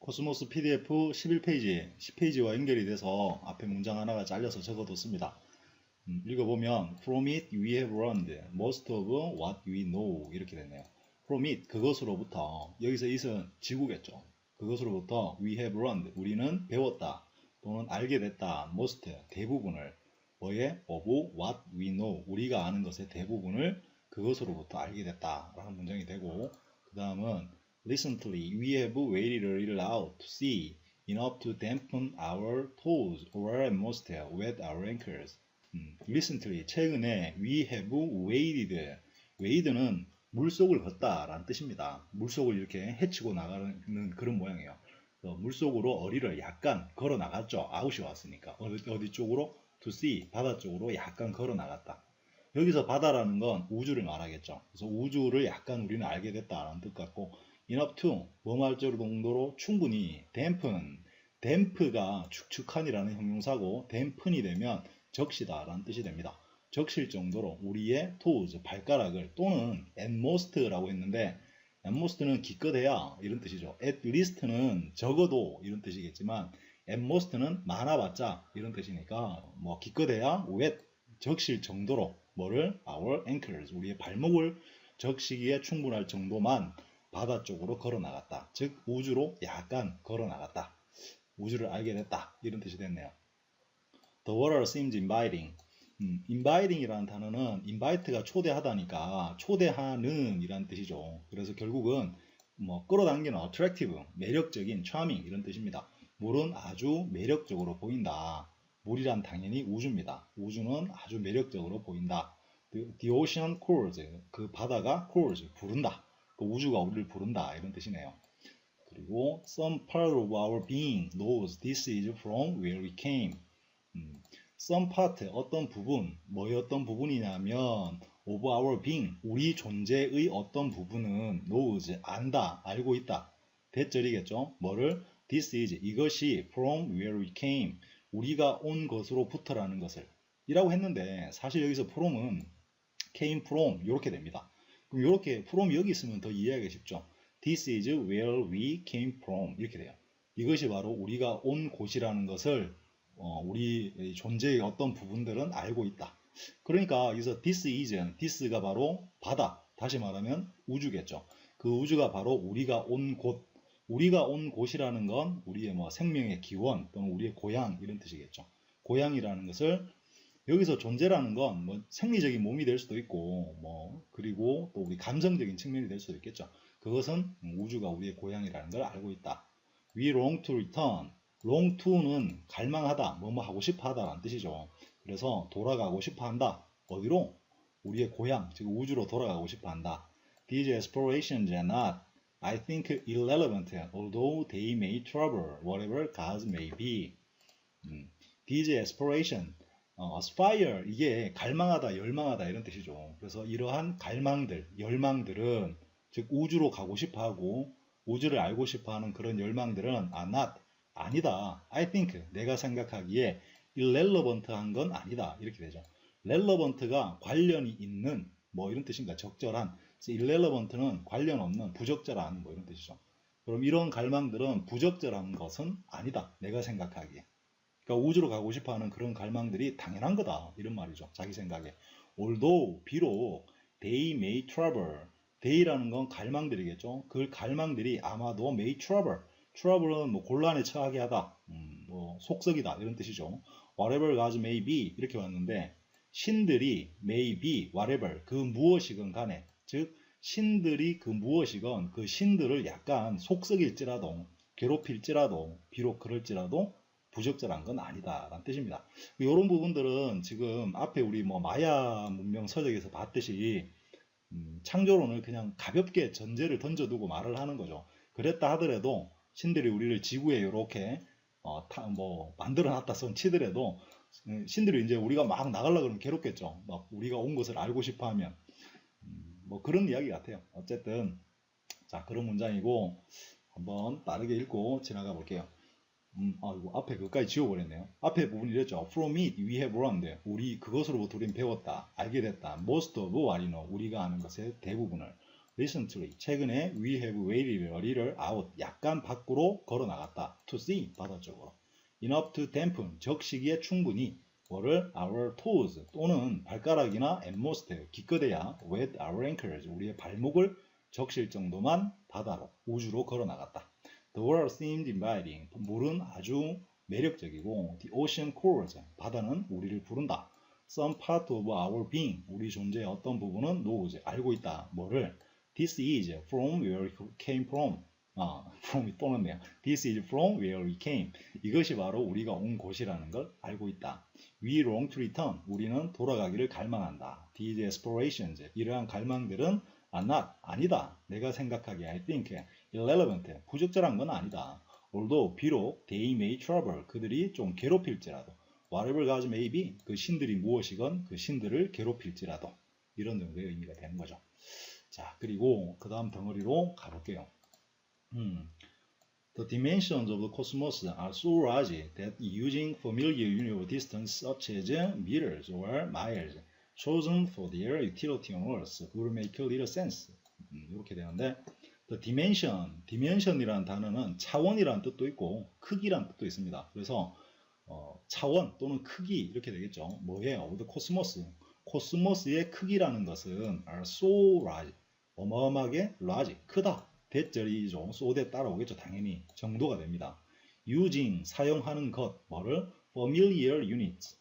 코스모스 PDF 11페이지, 10페이지와 연결이 돼서 앞에 문장 하나가 잘려서 적어뒀습니다. 읽어보면 From it we have learned most of what we know 이렇게 됐네요. From it 그것으로부터 여기서 it은 지구겠죠. 그것으로부터 we have learned 우리는 배웠다 또는 알게 됐다 most 대부분을 뭐에 of what we know 우리가 아는 것의 대부분을 그것으로부터 알게 됐다 라는 문장이 되고 그 다음은 Recently we have waited a little out to sea enough to dampen our toes or at most wet our ankles. Recently 최근에 we have waded wade는 물속을 걷다 라는 뜻입니다. 물속을 이렇게 헤치고 나가는 그런 모양이에요. 물속으로 어리를 약간 걸어 나갔죠. 아웃이 왔으니까 어디 쪽으로? to sea 바다 쪽으로 약간 걸어 나갔다. 여기서 바다라는 건 우주를 말하겠죠. 그래서 우주를 약간 우리는 알게 됐다라는 뜻 같고 enough to 뭐할 정도로 충분히 dampen가 축축한이라는 형용사고 dampen이 되면 적시다 라는 뜻이 됩니다. 적실 정도로 우리의 toes 발가락을 또는 at most라고 했는데 at most는 기껏해야 이런 뜻이죠. at least는 적어도 이런 뜻이겠지만 at most는 많아봤자 이런 뜻이니까 뭐 기껏해야 wet 적실 정도로 뭐를 our ankles 우리의 발목을 적시기에 충분할 정도만 바다 쪽으로 걸어 나갔다. 즉 우주로 약간 걸어 나갔다. 우주를 알게 됐다. 이런 뜻이 됐네요. The water seems inviting. inviting이라는 단어는 invite가 초대하다니까 초대하는 이란 뜻이죠. 그래서 결국은 뭐 끌어당기는 attractive, 매력적인, charming 이런 뜻입니다. 물은 아주 매력적으로 보인다. 물이란 당연히 우주입니다. 우주는 아주 매력적으로 보인다. The ocean calls, 그 바다가 calls, 부른다. 그 우주가 우리를 부른다. 이런 뜻이네요. 그리고 some part of our being knows this is from where we came. some part, 어떤 부분, 뭐의 어떤 부분이냐면 of our being, 우리 존재의 어떤 부분은 knows, 안다, 알고 있다. 대절이겠죠. 뭐를? this is, 이것이 from where we came, 우리가 온 것으로부터라는 것을 이라고 했는데 사실 여기서 from은 came from 이렇게 됩니다. 그럼 이렇게 from 여기 있으면 더 이해하기 쉽죠. This is where we came from 이렇게 돼요. 이것이 바로 우리가 온 곳이라는 것을 우리 존재의 어떤 부분들은 알고 있다. 그러니까 여기서 this is, this가 바로 바다, 다시 말하면 우주겠죠. 그 우주가 바로 우리가 온 곳, 우리가 온 곳이라는 건 우리의 뭐 생명의 기원 또는 우리의 고향 이런 뜻이겠죠. 고향이라는 것을 여기서 존재라는 건 뭐 생리적인 몸이 될 수도 있고 뭐 그리고 또 우리 감성적인 측면이 될 수도 있겠죠. 그것은 우주가 우리의 고향이라는 걸 알고 있다. We long to return. long to는 갈망하다, 뭐뭐 하고 싶어 하다라는 뜻이죠. 그래서 돌아가고 싶어 한다. 어디로? 우리의 고향, 즉 우주로 돌아가고 싶어 한다. These aspirations are not, I think, irrelevant, although they may trouble whatever gods may be. These aspiration, aspire, 이게 갈망하다, 열망하다 이런 뜻이죠. 그래서 이러한 갈망들, 열망들은 즉 우주로 가고 싶어하고 우주를 알고 싶어하는 그런 열망들은 are not, 아니다. I think, 내가 생각하기에 irrelevant한 건 아니다. 이렇게 되죠. relevant가 관련이 있는 뭐 이런 뜻입니다. 적절한. irrelevant는 관련 없는, 부적절한 뭐 이런 뜻이죠. 그럼 이런 갈망들은 부적절한 것은 아니다. 내가 생각하기에. 그러니까 우주로 가고 싶어하는 그런 갈망들이 당연한 거다. 이런 말이죠. 자기 생각에. Although, 비록 they may trouble. they라는 건 갈망들이겠죠. 그 갈망들이 아마도 may trouble. trouble은 뭐 곤란에 처하게 하다, 뭐 속썩이다 이런 뜻이죠. whatever gods may be 이렇게 왔는데 신들이 may be whatever 그 무엇이건 간에 즉 신들이 그 무엇이건 그 신들을 약간 속썩일지라도 괴롭힐지라도 비록 그럴지라도 부적절한 건 아니다 라는 뜻입니다. 이런 부분들은 지금 앞에 우리 뭐 마야 문명 서적에서 봤듯이 창조론을 그냥 가볍게 전제를 던져두고 말을 하는 거죠. 그랬다 하더라도 신들이 우리를 지구에 이렇게 만들어놨다 손 치더라도 신들이 이제 우리가 막 나가려고 그러면 괴롭겠죠. 막 우리가 온 것을 알고 싶어하면 뭐 그런 이야기 같아요. 어쨌든 자 그런 문장이고 한번 빠르게 읽고 지나가 볼게요. 이거 앞에 그것까지 지워버렸네요. 앞에 부분이 이랬죠. From it we have learned. 우리 그것으로부터 우리는 배웠다, 알게 됐다. Most of what we know. 우리가 아는 것의 대부분을. recently 최근에 we have waited a little out 약간 밖으로 걸어 나갔다. to sea 바다 쪽으로. enough to dampen 적시기에 충분히 뭐를 our toes 또는 발가락이나 at most 기껏해야 wet our ankles 우리의 발목을 적실 정도만 바다로 우주로 걸어 나갔다. The world seemed inviting 물은 아주 매력적이고 the ocean calls 바다는 우리를 부른다. Some part of our being 우리 존재의 어떤 부분은 knows 알고 있다. 뭐를 This is from where it came from. from이 또 넣네요. This is from where we came. 이것이 바로 우리가 온 곳이라는 걸 알고 있다. We long to return. 우리는 돌아가기를 갈망한다. These aspirations. 이러한 갈망들은 are not. 아니다. 내가 생각하기에 I think irrelevant. 부적절한 건 아니다. Although 비록 they may trouble. 그들이 좀 괴롭힐지라도. Whatever gods may be. 그 신들이 무엇이건 그 신들을 괴롭힐지라도. 이런 정도의 의미가 되는 거죠. 자, 그리고 그 다음 덩어리로 가볼게요. The dimensions of the cosmos are so large that using familiar unit of distance such as meters or miles chosen for their utility on Earth would make little sense. 이렇게 되는데 the dimension이라는 단어는 차원이라는 뜻도 있고 크기라는 뜻도 있습니다. 그래서 차원 또는 크기 이렇게 되겠죠. 뭐예요? of the cosmos. 코스모스의 크기라는 것은 are so large. 어마어마하게 large. 크다. 대절이죠. 소대 따라오겠죠. 당연히 정도가 됩니다. using 사용하는 것 뭐를 familiar units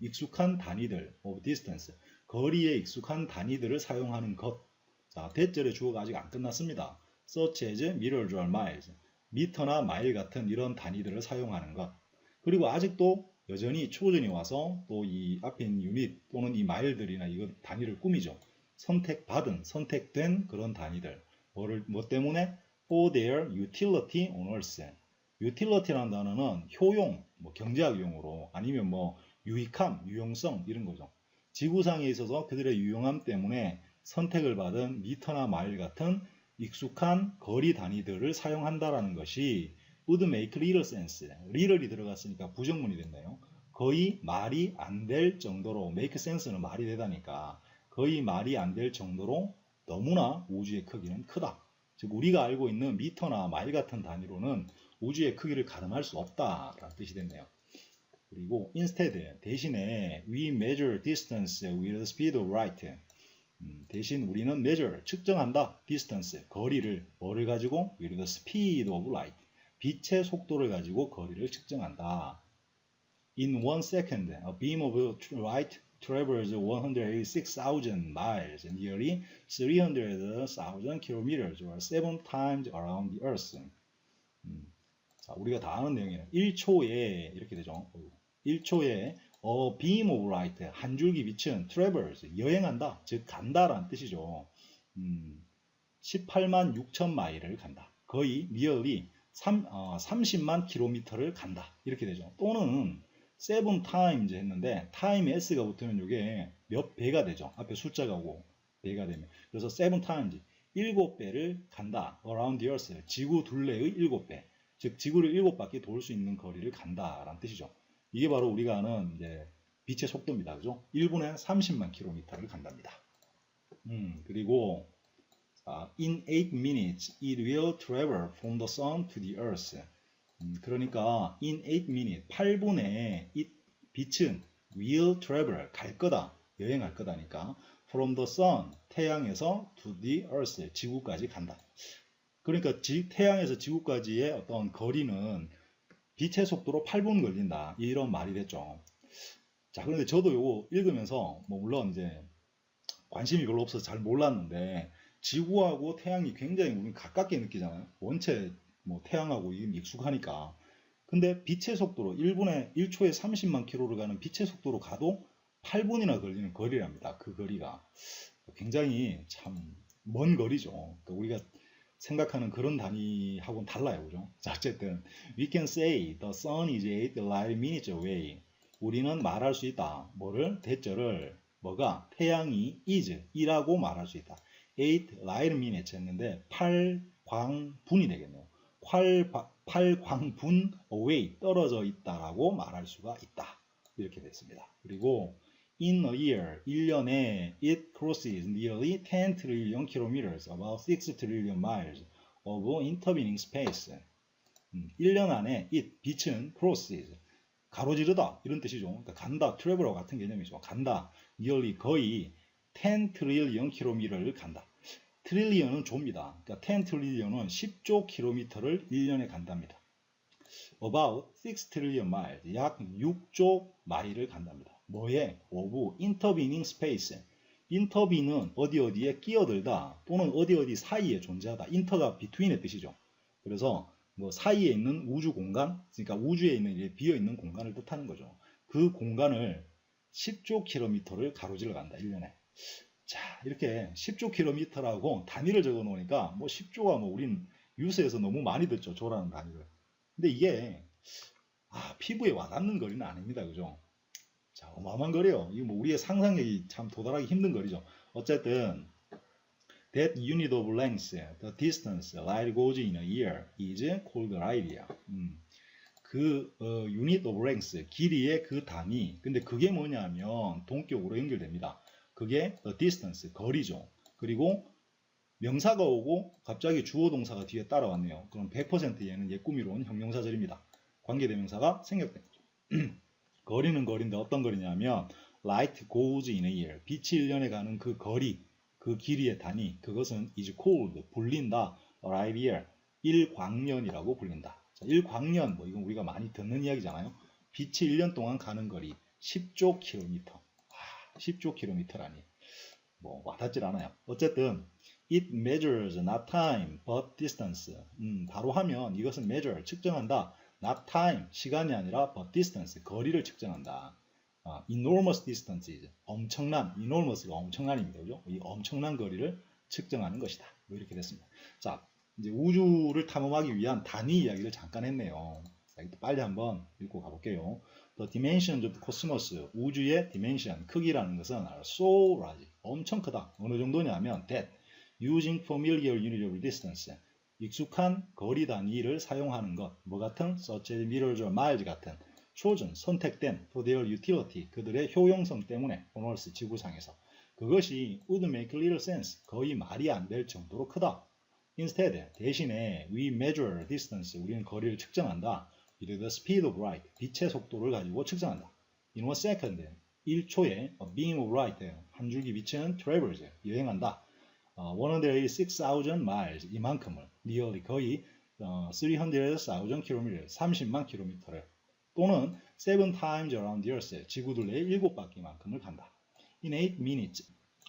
익숙한 단위들 of distance 거리에 익숙한 단위들을 사용하는 것. 자, 대절의 주어가 아직 안 끝났습니다. such as meters or miles 미터나 마일 같은 이런 단위들을 사용하는 것. 그리고 아직도 여전히 초전이 와서 또 이 앞에 있는 유닛 또는 이 마일들이나 이거 단위를 꾸미죠. 선택된 그런 단위들. 뭐 때문에? For their utility on Earth. utility라는 단어는 효용, 뭐 경제학 용어로 아니면 뭐 유익함, 유용성 이런 거죠. 지구상에 있어서 그들의 유용함 때문에 선택을 받은 미터나 마일 같은 익숙한 거리 단위들을 사용한다라는 것이 would make little sense. little이 들어갔으니까 부정문이 됐네요. 거의 말이 안 될 정도로 make sense는 말이 되다니까 거의 말이 안 될 정도로 너무나 우주의 크기는 크다. 즉 우리가 알고 있는 미터나 마일 같은 단위로는 우주의 크기를 가늠할 수 없다라는 뜻이 됐네요. 그리고 instead 대신에 we measure distance with the speed of light. 대신 우리는 measure 측정한다. distance 거리를 뭐를 가지고 with the speed of light. 빛의 속도를 가지고 거리를 측정한다. In 1 second, a beam of light travels 186,000 miles, nearly 300,000 kilometers, or 7 times around the Earth. 자, 우리가 다 아는 내용이에요. 1초에 이렇게 되죠. 1초에 a beam of light, 한 줄기 빛은 travels, 여행한다, 즉 간다라는 뜻이죠. 18만 6천 마일을 간다. 거의 nearly 30만 킬로미터를 간다. 이렇게 되죠. 또는 7 times 했는데 time s가 붙으면 이게 몇 배가 되죠. 앞에 숫자가 오고 배가 되면. 그래서 7 times 7배를 간다. around the earth 지구 둘레의 7배. 즉 지구를 7바퀴 돌 수 있는 거리를 간다라는 뜻이죠. 이게 바로 우리가 아는 이제 빛의 속도입니다. 그죠? 1분에 30만 킬로미터를 간답니다. 그리고 in 8 minutes it will travel from the sun to the earth. 그러니까 in 8 minutes 8분에 이 빛은 will travel 갈 거다. 여행할 거다니까 from the sun 태양에서 to the earth 지구까지 간다. 그러니까 태양에서 지구까지의 어떤 거리는 빛의 속도로 8분 걸린다. 이런 말이 됐죠. 자, 그런데 저도 이거 읽으면서 뭐 물론 이제 관심이 별로 없어서 잘 몰랐는데 지구하고 태양이 굉장히 우리는 가깝게 느끼잖아요. 원체 뭐 태양하고 익숙하니까. 근데 빛의 속도로 1초에 30만 킬로를 가는 빛의 속도로 가도 8분이나 걸리는 거리랍니다. 그 거리가 굉장히 참 먼 거리죠. 그러니까 우리가 생각하는 그런 단위하고는 달라요. 그죠? 자, 어쨌든 we can say the sun is 8 light minutes away. 우리는 말할 수 있다. 뭐를? 대절을 뭐가? 태양이 is 이라고 말할 수 있다. 8 light minutes 했는데 8광분이 되겠네요. 8광분 away 떨어져 있다라고 말할 수가 있다. 이렇게 됐습니다. 그리고 In a year, 1년에 it crosses nearly 10 trillion kilometers, about 6 trillion miles of intervening space. 1년 안에 it, 빛은 crosses, 가로지르다 이런 뜻이죠. 그러니까 간다, travel과 같은 개념이죠. 간다, nearly 거의 10 trillion kilometer를 간다. 트릴리언은 조입니다. 그러니까 10 trillion은 10조 킬로미터를 1년에 간답니다. About 6 trillion miles, 약 6조 마일을 간답니다. 뭐에? of intervening space. intervene은 어디에 끼어들다 또는 어디 사이에 존재하다. inter가 between의 뜻이죠. 그래서 뭐 사이에 있는 우주 공간, 그러니까 우주에 있는 비어있는 공간을 뜻하는 거죠. 그 공간을 10조 킬로미터를 가로질러 간다. 1년에. 자, 이렇게 10조 킬로미터라고 단위를 적어 놓으니까 뭐 10조가 뭐 우린 유수에서 너무 많이 듣죠. 조라는 단위를. 근데 이게 피부에 와닿는 거리는 아닙니다. 그죠? 자, 어마어마한 거리요. 이거 뭐 우리의 상상력이 참 도달하기 힘든 거리죠. 어쨌든 that unit of length, the distance light goes in a year is called light. 그 unit of length, 길이의 그 단위. 근데 그게 뭐냐면 동격으로 연결됩니다. 그게 the distance, 거리죠. 그리고 명사가 오고 갑자기 주어 동사가 뒤에 따라왔네요. 그럼 100% 얘는 옛구미로 온 형용사절입니다. 관계대명사가 생략됩니다. 거리는 거리인데 어떤 거리냐면 light goes in a year. 빛이 1년에 가는 그 거리, 그 길이의 단위, 그것은 is called, 불린다. light year, 1광년이라고 불린다. 자, 1광년, 뭐 이건 우리가 많이 듣는 이야기잖아요. 빛이 1년 동안 가는 거리, 10조 킬로미터. 10조 킬로미터라니. 뭐 와닿질 않아요. 어쨌든 it measures not time but distance. 바로 하면 이것은 measure, 측정한다. not time, 시간이 아니라 but distance, 거리를 측정한다. enormous distances, 엄청난, enormous가 엄청난입니다. 그죠? 이 엄청난 거리를 측정하는 것이다. 뭐 이렇게 됐습니다. 자, 이제 우주를 탐험하기 위한 단위 이야기를 잠깐 했네요. 자, 빨리 한번 읽고 가볼게요. The dimensions of the cosmos, 우주의 dimension, 크기라는 것은 so large, 엄청 크다. 어느 정도냐면 that, using familiar unit of distance, 익숙한 거리 단위를 사용하는 것, 뭐 같은 such as meters or miles 같은 chosen, 선택된 for their utility, 그들의 효용성 때문에 on Earth, 지구상에서 그것이 would make little sense, 거의 말이 안 될 정도로 크다. Instead, 대신에 we measure distance, 우리는 거리를 측정한다. with the speed of light, 빛의 속도를 가지고 측정한다. In 1 second, 1초에 a beam of light, 한 줄기 빛은 travels, 여행한다. 186,000 miles, 이만큼을, nearly 거의 300,000 km, 30만 킬로미터를, 또는 7 times around the earth, 지구 둘레의 7바퀴만큼을 간다. In 8 minutes,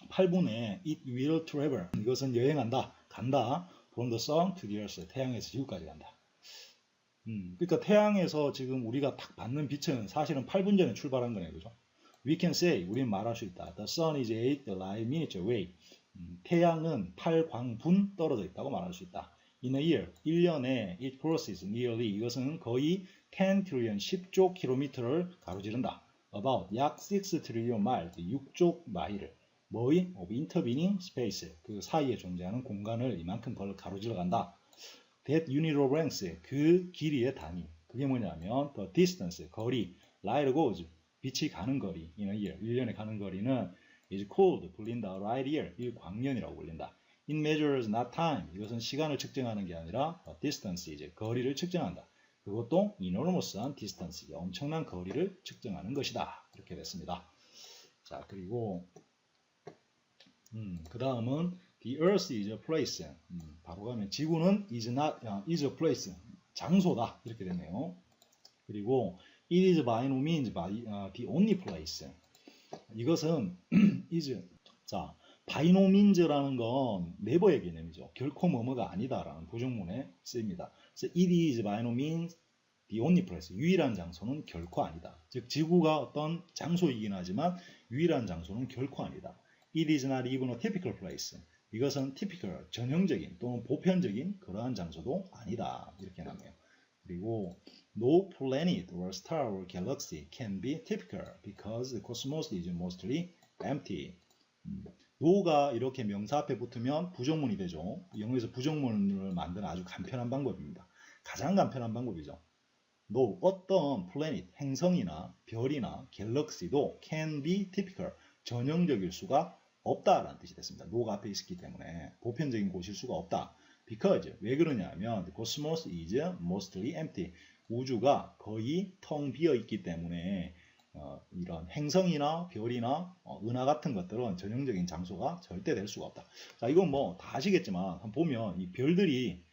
8분에 it will travel, 이것은 여행한다, 간다. From the sun to the earth, 태양에서 지구까지 간다. 그러니까 태양에서 지금 우리가 딱 받는 빛은 사실은 8분 전에 출발한 거네요. 그죠? We can say, 우리는 말할 수 있다. The sun is 8 light minutes away. 태양은 8광분 떨어져 있다고 말할 수 있다. In a year, 1년에 it crosses nearly, 이것은 거의 10 trillion, 10조 킬로미터를 가로지른다. About, 약 6 trillion miles, 6조 마일을. 뭐의? of intervening space, 그 사이에 존재하는 공간을 이만큼 가로질러 간다. That unit of length, 그 길이의 단위. 그게 뭐냐면 the distance, 거리, light goes, 빛이 가는 거리, in a year, 1년에 가는 거리는 is called, 불린다, light year, 1광년이라고 불린다. It measures not time, 이것은 시간을 측정하는 게 아니라 distance, 이제 거리를 측정한다. 그것도 enormous한 distance, 엄청난 거리를 측정하는 것이다. 이렇게 됐습니다. 자, 그리고 그 다음은 The earth is a place. 바로 가면 지구는 is a place. 장소다. 이렇게 됐네요. 그리고 it is by no means the only place. 이것은 is. 자, by no means라는 건 never의 개념이죠. 결코 뭐뭐가 아니다라는 부정문에 쓰입니다. 그래서 it is by no means the only place. 유일한 장소는 결코 아니다. 즉 지구가 어떤 장소이긴 하지만 유일한 장소는 결코 아니다. It is not even a typical place. 이것은 typical, 전형적인 또는 보편적인 그러한 장소도 아니다. 이렇게 나와요. 그리고 no planet or star or galaxy can be typical because the cosmos is mostly empty. no가 이렇게 명사 앞에 붙으면 부정문이 되죠. 영어에서 부정문을 만드는 아주 간편한 방법입니다. 가장 간편한 방법이죠. 어떤 planet, 행성이나 별이나 갤럭시도 can be typical, 전형적일 수가 없다라는 뜻이 됐습니다. no가 앞에 있었기 때문에 보편적인 곳일 수가 없다. because, 왜 그러냐면 the cosmos is mostly empty. 우주가 거의 텅 비어 있기 때문에 이런 행성이나 별이나 은하 같은 것들은 전형적인 장소가 절대 될 수가 없다. 자, 이건 뭐 다 아시겠지만 한번 보면 이 별들이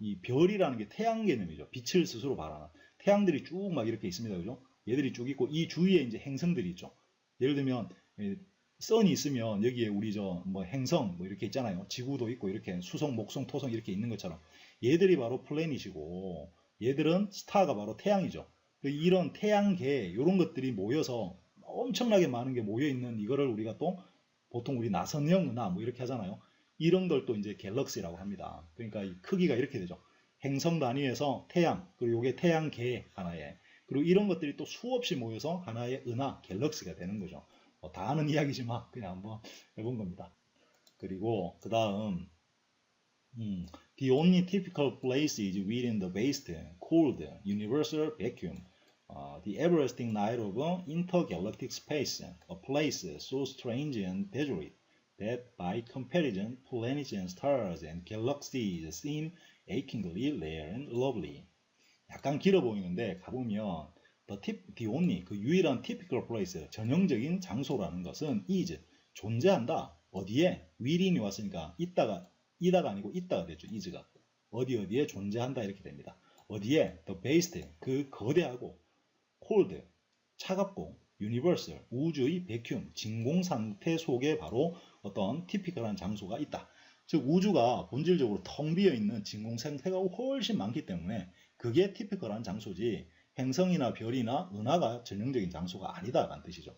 이 별이라는 게 태양 개념이죠. 빛을 스스로 발하는 태양들이 쭉 막 이렇게 있습니다. 그죠? 얘들이 쭉 있고 이 주위에 이제 행성들이 있죠. 예를 들면 선이 있으면 여기에 우리 저 뭐 행성 뭐 이렇게 있잖아요. 지구도 있고 이렇게 수성, 목성, 토성 이렇게 있는 것처럼 얘들이 바로 플래닛이고 얘들은 스타가 바로 태양이죠. 이런 태양계 이런 것들이 모여서 엄청나게 많은 게 모여 있는 이거를 우리가 또 보통 우리 나선형 은하 뭐 이렇게 하잖아요. 이런 걸 또 이제 갤럭시라고 합니다. 그러니까 이 크기가 이렇게 되죠. 행성 단위에서 태양, 그리고 이게 태양계 하나에, 그리고 이런 것들이 또 수없이 모여서 하나의 은하, 갤럭시가 되는 거죠. 다 아는 이야기지만 그냥 한번 해본 겁니다. 그리고 그 다음 The only typical place is within the vast, cold, universal vacuum. The everlasting night of intergalactic space, a place so strange and desolate that by comparison planets and stars and galaxies seem achingly rare and lovely. 약간 길어 보이는데 가보면 the only, 그 유일한 typical place, 전형적인 장소라는 것은 is, 존재한다. 어디에? within이 왔으니까 이다가 아니고 있다가 됐죠. is가. 어디에 존재한다 이렇게 됩니다. 어디에? the vast, 그 거대하고 cold, 차갑고 universal, 우주의 vacuum, 진공 상태 속에 바로 어떤 typical한 장소가 있다. 즉 우주가 본질적으로 텅 비어 있는 진공 상태가 훨씬 많기 때문에 그게 typical한 장소지 행성이나 별이나 은하가 전형적인 장소가 아니다라는 뜻이죠.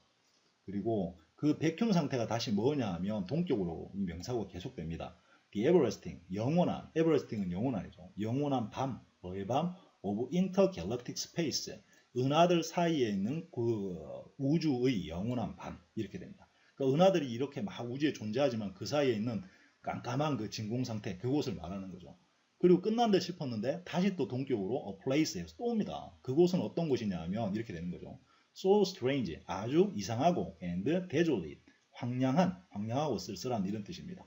그리고 그 백흉 상태가 다시 뭐냐 하면 동격으로 이 명사구가 계속됩니다. The everlasting, 영원한, everlasting은 영원한이죠. 영원한 밤, 뭐의 밤? of intergalactic space, 은하들 사이에 있는 그 우주의 영원한 밤, 이렇게 됩니다. 그러니까 은하들이 이렇게 막 우주에 존재하지만 그 사이에 있는 깜깜한 그 진공 상태, 그곳을 말하는 거죠. 그리고 끝난다 싶었는데 다시 또 동격으로 place에서 또 옵니다. 그곳은 어떤 곳이냐 하면 이렇게 되는 거죠. So strange, 아주 이상하고 and desolate, 황량하고 쓸쓸한 이런 뜻입니다.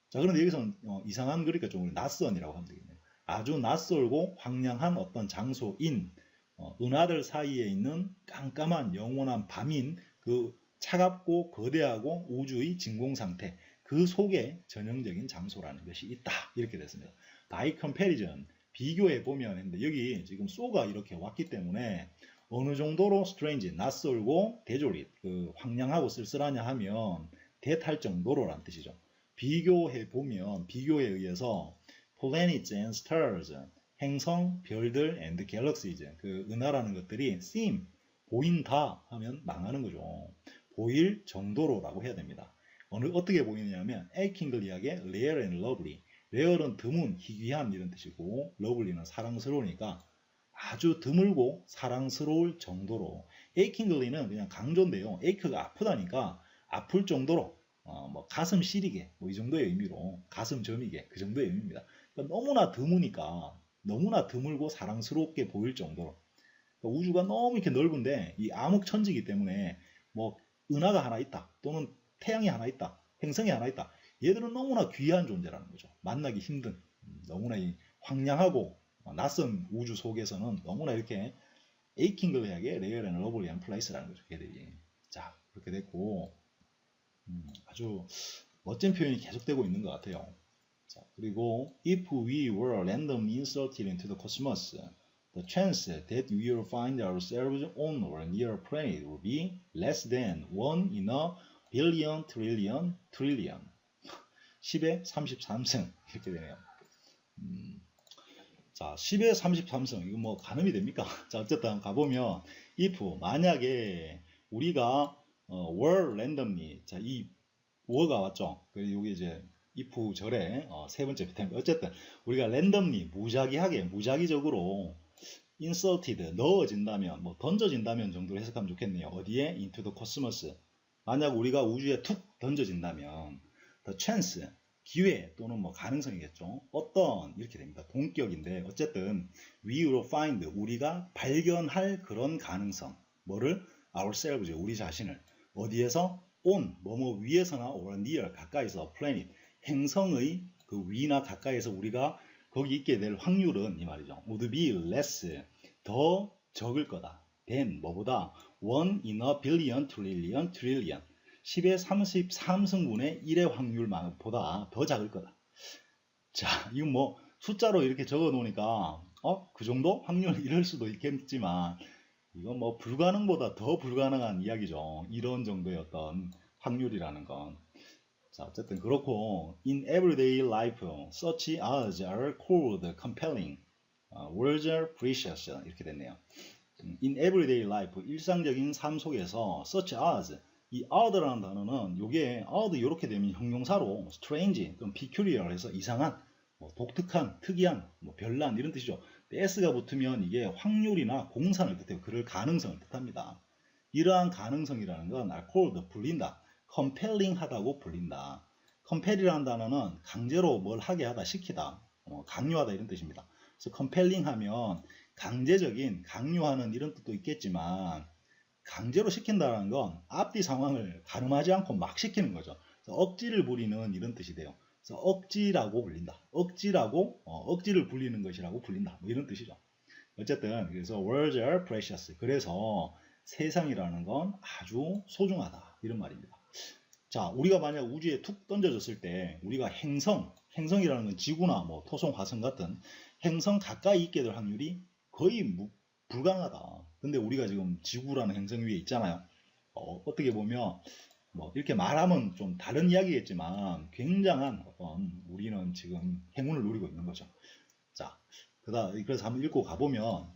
자, 그런데 여기서는 이상한 그러니까 좀 낯선이라고 하면 되겠네요. 아주 낯설고 황량한 어떤 장소인 은하들 사이에 있는 깜깜한 영원한 밤인 그 차갑고 거대하고 우주의 진공 상태, 그 속에 전형적인 장소라는 것이 있다. 이렇게 됐습니다. by comparison, 비교해 보면 했는데 여기 지금 so가 이렇게 왔기 때문에 어느 정도로 strange, 낯설고 desolate, 그 황량하고 쓸쓸하냐 하면 대탈 정도로라는 뜻이죠. 비교해 보면 비교에 의해서 planets and stars, 행성, 별들 and galaxies, 그 은하라는 것들이 seem, 보인다 하면 망하는 거죠. 보일 정도로라고 해야 됩니다. 어떻게 보이느냐면 achingly하게 rare and lovely, rare은 드문, 희귀한 이런 뜻이고 lovely는 사랑스러우니까 아주 드물고 사랑스러울 정도로, achingly는 그냥 강조인데요. ache가 아프다니까 아플 정도로 뭐 가슴 시리게 뭐 이 정도의 의미로 가슴 저미게 그 정도의 의미입니다. 그러니까 너무나 드무니까 너무나 드물고 사랑스럽게 보일 정도로, 그러니까 우주가 너무 이렇게 넓은데 이 암흑천지이기 때문에 뭐 은하가 하나 있다 또는 태양이 하나 있다 행성이 하나 있다, 얘들은 너무나 귀한 존재라는 거죠. 만나기 힘든, 너무나 이 황량하고 낯선 우주 속에서는 너무나 이렇게 achingly하게 rare and lovely한 place라는 거죠. 얘들이. 자, 그렇게 됐고 아주 멋진 표현이 계속되고 있는 것 같아요. 자, 그리고 if we were randomly inserted into the cosmos, the chance that we will find ourselves on or near a planet will be less than 1 in a billion trillion trillion. 10의 33승 이렇게 되네요. 자, 10의 33승 이거 뭐 가늠이 됩니까? 자, 어쨌든 가보면 if 만약에 우리가 were randomly, 자, 이 were가 왔죠. 그리고 여기 이제 if 절에 세 번째 패턴. 어쨌든 우리가 randomly 무작위하게 무작위적으로 inserted 넣어진다면 뭐 던져진다면 정도로 해석하면 좋겠네요. 어디에? into the cosmos. 만약 우리가 우주에 툭 던져진다면 the chance, 기회 또는 뭐 가능성이겠죠. 어떤 이렇게 됩니다. 동격인데 어쨌든 we will find 우리가 발견할 그런 가능성. 뭐를? ourselves 우리 자신을 어디에서? on 뭐뭐 위에서나 or near 가까이서 planet 행성의 그 위나 가까이에서 우리가 거기 있게 될 확률은 이 말이죠. would be less 더 적을 거다. than 뭐보다 1 in a billion trillion trillion 10의 33승분의 1의 확률보다 더 작을 거다. 자, 이건 뭐 숫자로 이렇게 적어 놓으니까 그 정도 확률 이럴 수도 있겠지만 이건 뭐 불가능보다 더 불가능한 이야기죠. 이런 정도의 어떤 확률이라는 건. 자, 어쨌든 그렇고 in everyday life such as are called compelling words are precious 이렇게 됐네요. in everyday life 일상적인 삶 속에서 such as 이 odd라는 단어는 요게 odd 이렇게 되면 형용사로 strange, 그럼 peculiar 해서 이상한, 뭐 독특한, 특이한, 뭐 별난 이런 뜻이죠. s가 붙으면 이게 확률이나 공산을 뜻해요. 그럴 가능성을 뜻합니다. 이러한 가능성이라는 건 are called 불린다. compelling 하다고 불린다. compel이라는 단어는 강제로 뭘 하게 하다, 시키다, 강요하다 이런 뜻입니다. 그래서 compelling 하면 강제적인, 강요하는 이런 뜻도 있겠지만 강제로 시킨다는 건 앞뒤 상황을 가늠하지 않고 막 시키는 거죠. 억지를 부리는 이런 뜻이 돼요. 그래서 억지라고 불린다. 억지라고 억지를 부리는 것이라고 불린다. 뭐 이런 뜻이죠. 어쨌든 그래서 words are precious. 그래서 세상이라는 건 아주 소중하다. 이런 말입니다. 자, 우리가 만약 우주에 툭 던져졌을 때 우리가 행성이라는 건 지구나 뭐 토성, 화성 같은 행성 가까이 있게 될 확률이 거의 불가능하다. 근데 우리가 지금 지구라는 행성 위에 있잖아요. 어떻게 보면 뭐 이렇게 말하면 좀 다른 이야기겠지만 굉장한 어떤 우리는 지금 행운을 누리고 있는 거죠. 자, 그래서 한번 읽고 가보면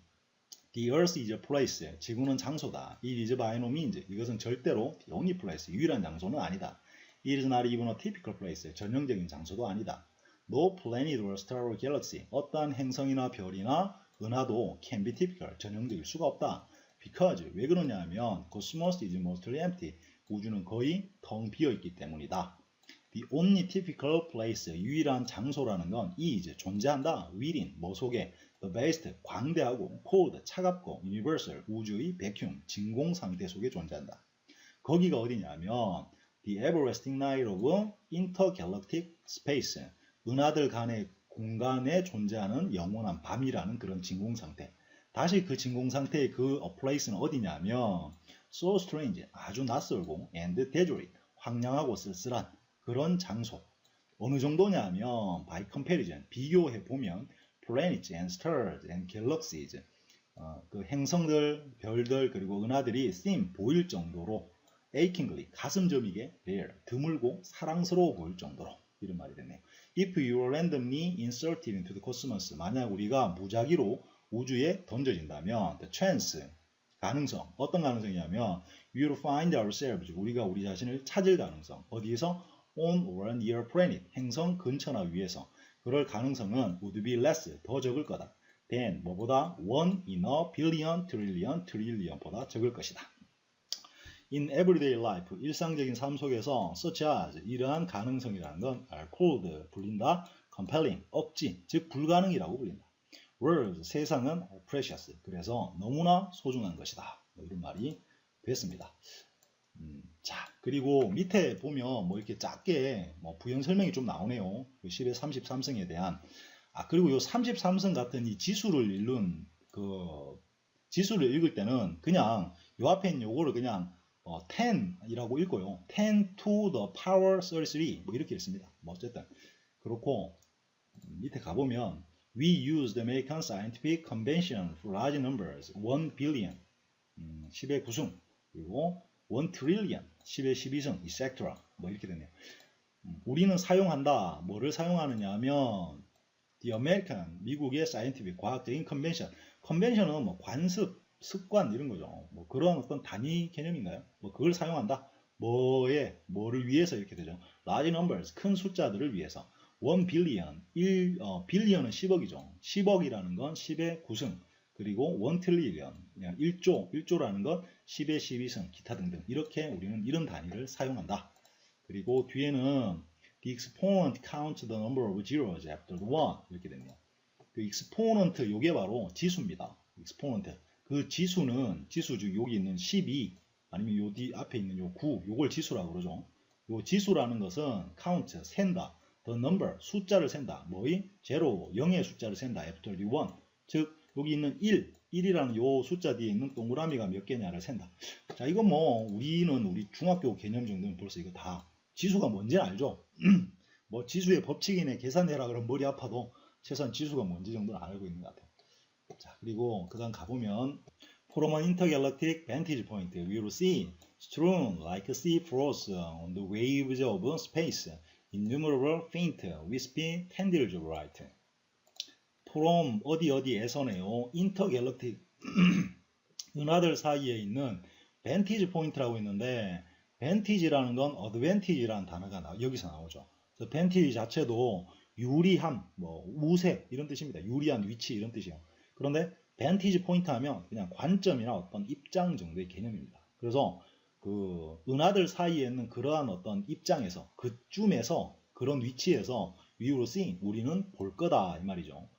The Earth is a place. 지구는 장소다. It is by no means. 이것은 절대로 the only place. 유일한 장소는 아니다. It is not even a typical place. 전형적인 장소도 아니다. No planet or star or galaxy. 어떠한 행성이나 별이나 은하도 can be typical. 전형적일 수가 없다. Because 왜 그러냐 하면 cosmos is mostly empty. 우주는 거의 텅 비어있기 때문이다. The only typical place, 유일한 장소라는 건 is, 존재한다, within, 뭐 속에, the vast, 광대하고, cold, 차갑고, universal, 우주의 vacuum, 진공 상태 속에 존재한다. 거기가 어디냐면 the everlasting night of intergalactic space, 은하들 간의 공간에 존재하는 영원한 밤이라는 그런 진공 상태. 다시 그 진공 상태의 그 place는 어디냐면 so strange, 아주 낯설고 and desolate, 황량하고 쓸쓸한 그런 장소. 어느 정도냐면 by comparison, 비교해 보면 planets and stars and galaxies, 그 행성들, 별들 그리고 은하들이 seem 보일 정도로 achingly, 가슴 저미게 rare, 드물고 사랑스러워 보일 정도로 이런 말이 됐네요. If you are randomly inserted into the cosmos, 만약 우리가 무작위로 우주에 던져진다면 the chance, 가능성, 어떤 가능성이냐면 we will find ourselves, 우리가 우리 자신을 찾을 가능성, 어디에서? on or near planet, 행성 근처나 위에서. 그럴 가능성은 would be less, 더 적을 거다. than, 뭐보다? 1 in a billion, trillion, trillion보다 적을 것이다. In everyday life, 일상적인 삶 속에서 such as, 이러한 가능성이라는 건 are called, 불린다, compelling, 억지, 즉 불가능이라고 불린다. words, 세상은 precious, 그래서 너무나 소중한 것이다. 뭐 이런 말이 됐습니다. 자, 그리고 밑에 보면 뭐 이렇게 작게 뭐 부연 설명이 좀 나오네요. 10의 33승에 대한. 그리고 요 33승 같은 이 지수를 읽는 지수를 읽을 때는 그냥 요 앞에 있는 요거를 그냥 10이라고 읽고요. 10 to the power 33 뭐 이렇게 읽습니다. 뭐 어쨌든 그렇고 밑에 가보면 we use the American scientific convention for large numbers 1 billion 10의 9승 그리고 1 trillion 10의 12승 etc. 뭐 이렇게 되네요. 우리는 사용한다. 뭐를 사용하느냐 하면 the American 미국의 scientific 과학적인 convention. convention은 뭐 관습, 습관 이런 거죠. 뭐 그런 어떤 단위 개념인가요? 뭐 그걸 사용한다. 뭐를 위해서 이렇게 되죠. large numbers 큰 숫자들을 위해서. 1 billion billion은 10억이죠. 10억이라는 건 10의 9승. 그리고 1 trillion 1조라는 건 10의 12승 기타 등등 이렇게 우리는 이런 단위를 사용한다. 그리고 뒤에는 The exponent counts the number of zeros after the 1 이렇게 됐네요. 그 exponent 요게 바로 지수입니다. exponent 그 지수는 지수 즉 여기 있는 12 아니면 요 뒤 앞에 있는 요 9 요걸 지수라고 그러죠. 요 지수라는 것은 count 센다. the number 숫자를 센다. 뭐의? 0 0의 숫자를 센다. after the 1 즉 여기 있는 1이라는 요 숫자 뒤에 있는 동그라미가 몇 개냐를 센다. 자, 이거 뭐 우리는 우리 중학교 개념 정도는 벌써 이거 다 지수가 뭔지는 알죠. 뭐 지수의 법칙이네 계산해라 그러면 머리 아파도 최소한 지수가 뭔지 정도는 알고 있는 것 같아요. 자, 그리고 그 다음 가보면 From an intergalactic vantage point, we will see strewn like sea floors on the waves of space, innumerable faint, wispy tendrils of light. From 어디에서네요. intergalactic 은하들 사이에 있는 vantage point라고 있는데 vantage라는 건 advantage라는 단어가 여기서 나오죠. 그래서 vantage 자체도 유리함, 뭐 우세 이런 뜻입니다. 유리한 위치 이런 뜻이에요. 그런데 vantage point 하면 그냥 관점이나 어떤 입장 정도의 개념입니다. 그래서 그 은하들 사이에 있는 그러한 어떤 입장에서 그쯤에서 그런 위치에서 we will see 우리는 볼 거다 이 말이죠.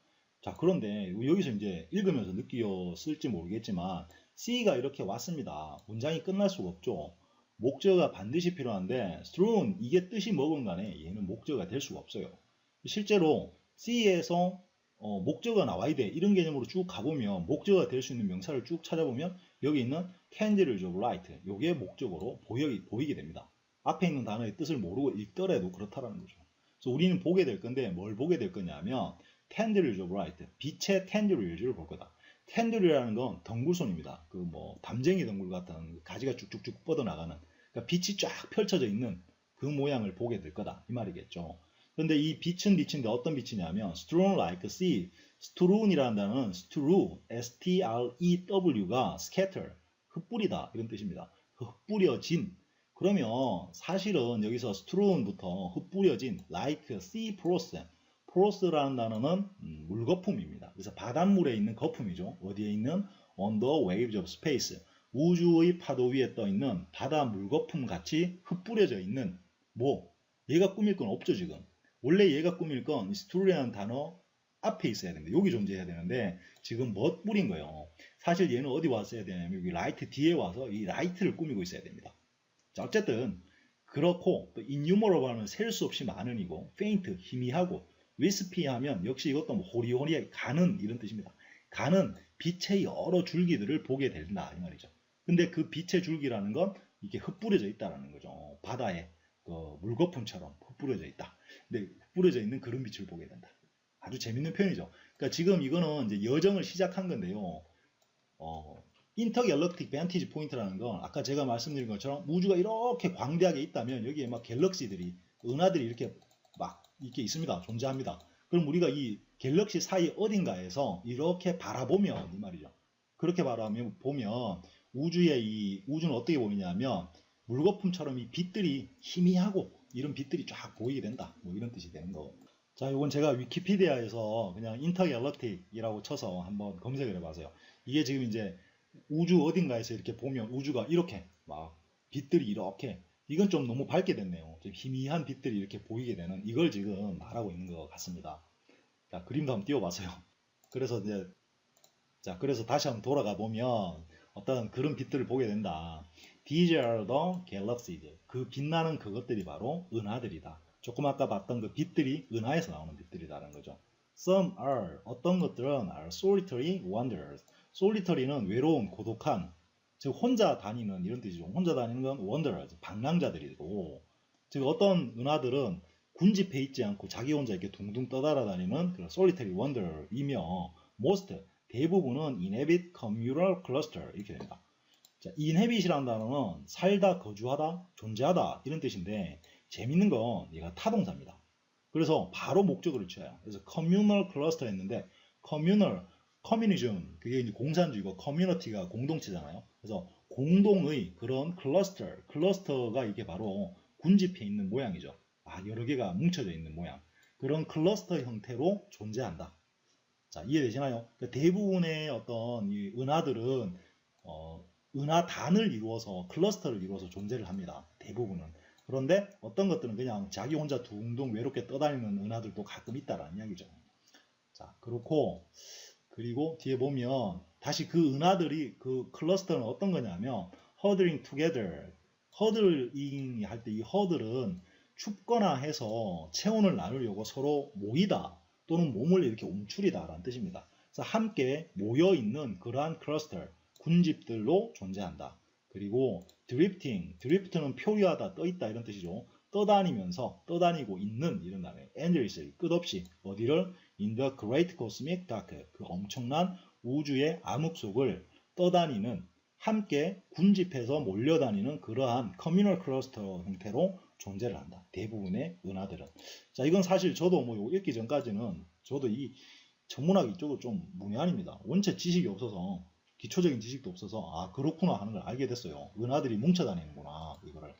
자, 그런데 여기서 이제 읽으면서 느끼었을지 모르겠지만 C가 이렇게 왔습니다. 문장이 끝날 수가 없죠. 목적어가 반드시 필요한데 strewn 이게 뜻이 뭐건 간에 얘는 목적어가 될 수가 없어요. 실제로 C에서 목적어가 나와야 돼 이런 개념으로 쭉 가보면 목적어가 될 수 있는 명사를 쭉 찾아보면 여기 있는 tendrils of light 요게 목적어로 보이게 됩니다. 앞에 있는 단어의 뜻을 모르고 읽더라도 그렇다라는 거죠. 그래서 우리는 보게 될 건데 뭘 보게 될 거냐면 tendrils of light 빛의 tendrils를 볼 거다. 텐들이라는 건 덩굴손입니다. 그 뭐 담쟁이 덩굴 같은 가지가 쭉쭉쭉 뻗어나가는 그러니까 빛이 쫙 펼쳐져 있는 그 모양을 보게 될 거다 이 말이겠죠. 그런데 이 빛은 빛인데 어떤 빛이냐면 strewn like sea, strewn이라는 단어는 strew, S-T-R-E-W가 scatter, 흩뿌리다 이런 뜻입니다. 흩뿌려진 그러면 사실은 여기서 strewn부터 흩뿌려진 like sea frost, frost라는 단어는 물거품입니다. 그래서 바닷물에 있는 거품이죠. 어디에 있는 on the waves of space, 우주의 파도 위에 떠 있는 바다 물거품 같이 흩뿌려져 있는 뭐 얘가 꾸밀 건 없죠 지금. 원래 얘가 꾸밀 건 strewn이라는 단어 앞에 있어야 됩니다. 여기 존재해야 되는데 지금 못 뿌린 거예요. 사실 얘는 어디 왔어야 되냐면 여기 라이트 뒤에 와서 이 라이트를 꾸미고 있어야 됩니다. 자, 어쨌든 그렇고 또 innumerable 하면 셀 수 없이 많은 이고 faint 희미하고 wispy 하면 역시 이것도 뭐 호리호리하게 가는 이런 뜻입니다. 가는 빛의 여러 줄기들을 보게 된다 이 말이죠. 근데 그 빛의 줄기라는 건 이게 흩뿌려져 있다라는 거죠. 바다에 그 물거품처럼 흩뿌려져 있다. 근데 흩뿌려져 있는 그런 빛을 보게 된다. 아주 재밌는 표현이죠. 그러니까 지금 이거는 이제 여정을 시작한 건데요. 인터갤럭틱 vantage 포인트라는 건 아까 제가 말씀드린 것처럼 우주가 이렇게 광대하게 있다면 여기에 막 갤럭시들이 은하들이 이렇게 막 이렇게 있습니다. 존재합니다. 그럼 우리가 이 갤럭시 사이 어딘가에서 이렇게 바라보면 이 말이죠. 그렇게 바라보면 우주는 어떻게 보이냐면 물거품처럼 이 빛들이 희미하고 이런 빛들이 쫙 보이게 된다. 뭐 이런 뜻이 되는 거. 자, 이건 제가 위키피디아에서 그냥 인터갤럭틱이라고 쳐서 한번 검색을 해봐서요. 이게 지금 이제 우주 어딘가에서 이렇게 보면 우주가 이렇게 막 빛들이 이렇게 이건 좀 너무 밝게 됐네요. 좀 희미한 빛들이 이렇게 보이게 되는 이걸 지금 말하고 있는 것 같습니다. 자, 그림도 한번 띄워봐서요. 그래서 그래서 다시 한번 돌아가 보면 어떤 그런 빛들을 보게 된다. These are the galaxies. 그 빛나는 그것들이 바로 은하들이다. 조금 아까 봤던 그 빛들이 은하에서 나오는 빛들이다라는 거죠. Some are 어떤 것들은 are solitary wonders. solitary는 외로운 고독한 즉 혼자 다니는 이런 뜻이죠. 혼자 다니는 건 wanderers 방랑자들이고 즉 어떤 은하들은 군집해 있지 않고 자기 혼자 이렇게 둥둥 떠돌아다니는 그런 solitary wander이며 most 대부분은 inhabit communal cluster 이렇게 됩니다. 자, inhabit이라는 단어는 살다, 거주하다, 존재하다 이런 뜻인데 재밌는 건 얘가 타동사입니다. 그래서 바로 목적어를 취해요. 그래서 communal cluster 했는데 communal, communism 그게 이제 공산주의고 community가 공동체잖아요. 그래서 공동의 그런 클러스터가 이게 바로 군집해 있는 모양이죠. 여러 개가 뭉쳐져 있는 모양. 그런 클러스터 형태로 존재한다. 자, 이해되시나요? 그러니까 대부분의 어떤 이 은하들은 은하단을 이루어서 클러스터를 이루어서 존재를 합니다. 대부분은. 그런데 어떤 것들은 그냥 자기 혼자 둥둥 외롭게 떠다니는 은하들도 가끔 있다라는 이야기죠. 자, 그렇고 그리고 뒤에 보면 다시 그 은하들이 그 클러스터는 어떤 거냐면 huddling together. huddling 할 때 이 huddle은 춥거나 해서 체온을 나누려고 서로 모이다 또는 몸을 이렇게 움츠리다 라는 뜻입니다. 그래서 함께 모여 있는 그러한 클러스터, 군집들로 존재한다. 그리고 drifting, drift는 표류하다, 떠있다 이런 뜻이죠. 떠다니면서, 떠다니고 있는 이런 단어예요. endlessly, 끝없이 어디를 in the great cosmic dark, 그 엄청난 우주의 암흑 속을 떠다니는 함께 군집해서 몰려다니는 그러한 커뮤널 클러스터 형태로 존재를 한다. 대부분의 은하들은. 자, 이건 사실 저도 뭐 이거 읽기 전까지는 저도 이 천문학 이쪽으로 좀 문외한입니다. 원체 지식이 없어서 기초적인 지식도 없어서 아 그렇구나 하는 걸 알게 됐어요. 은하들이 뭉쳐 다니는구나 이거를.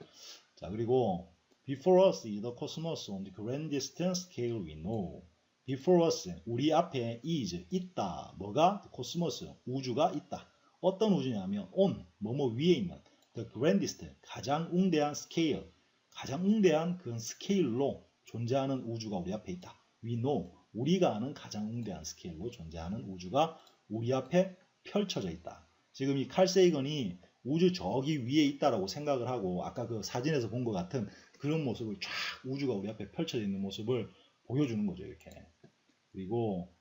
자, 그리고 before us is the cosmos on the grandest scale we know. before us 우리 앞에 is 있다. 뭐가? 코스모스 우주가 있다. 어떤 우주냐면 on 뭐뭐 위에 있는 the grandest 가장 웅대한 scale 가장 웅대한 그 스케일로 존재하는 우주가 우리 앞에 있다. We know 우리가 아는 가장 웅대한 스케일로 존재하는 우주가 우리 앞에 펼쳐져 있다. 지금 이 칼 세이건이 우주 저기 위에 있다라고 생각을 하고 아까 그 사진에서 본 것 같은 그런 모습을 쫙 우주가 우리 앞에 펼쳐져 있는 모습을 보여주는 거죠. 이렇게. 그리고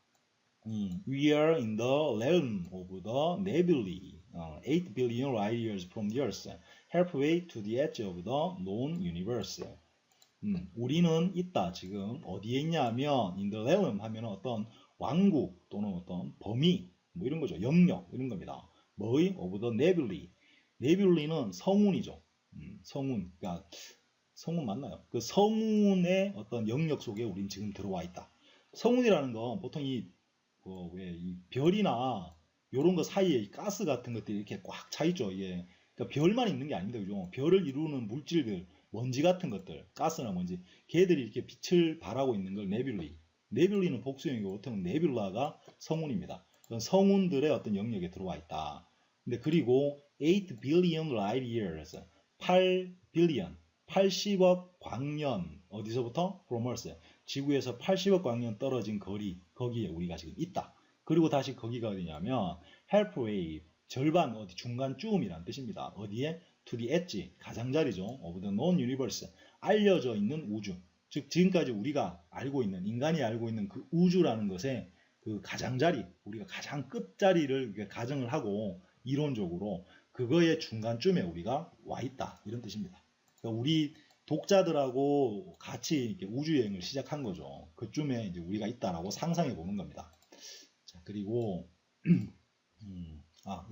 We are in the realm of the nebulae, 8 billion light years from the Earth, halfway to the edge of the known universe. 우리는 있다. 지금 어디에 있냐 하면 in the realm 하면 어떤 왕국 또는 어떤 범위 뭐 이런 거죠. 영역 이런 겁니다. 뭐의? of the nebulae. nebulae는 성운이죠. 성운. 그러니까 성운 맞나요? 그 성운의 어떤 영역 속에 우린 지금 들어와 있다. 성운이라는 건 보통 이 별이나 이런 거 사이에 이 가스 같은 것들이 이렇게 꽉 차 있죠. 이게 그러니까 별만 있는 게 아닙니다. 그죠? 별을 이루는 물질들, 먼지 같은 것들, 가스나 먼지, 걔들이 이렇게 빛을 발하고 있는 걸 네뷸리. 네뷸리는 복수형이고 보통 네뷸라가 성운입니다. 성운들의 어떤 영역에 들어와 있다. 근데 그리고 8 billion light years, 8 billion, 80억 광년 어디서부터? From Earth. 지구에서 80억 광년 떨어진 거리 거기에 우리가 지금 있다. 그리고 다시 거기가 어디냐면 halfway 절반 어디 중간쯤이라는 뜻입니다. 어디에? To the edge 가장자리죠. Of the known universe 알려져 있는 우주. 즉 지금까지 우리가 알고 있는 인간이 알고 있는 그 우주라는 것의 그 가장자리 우리가 가장 끝자리를 가정을 하고 이론적으로 그거의 중간쯤에 우리가 와 있다 이런 뜻입니다. 그러니까 우리 독자들하고 같이 이렇게 우주여행을 시작한 거죠. 그쯤에 이제 우리가 있다라고 상상해 보는 겁니다. 자, 그리고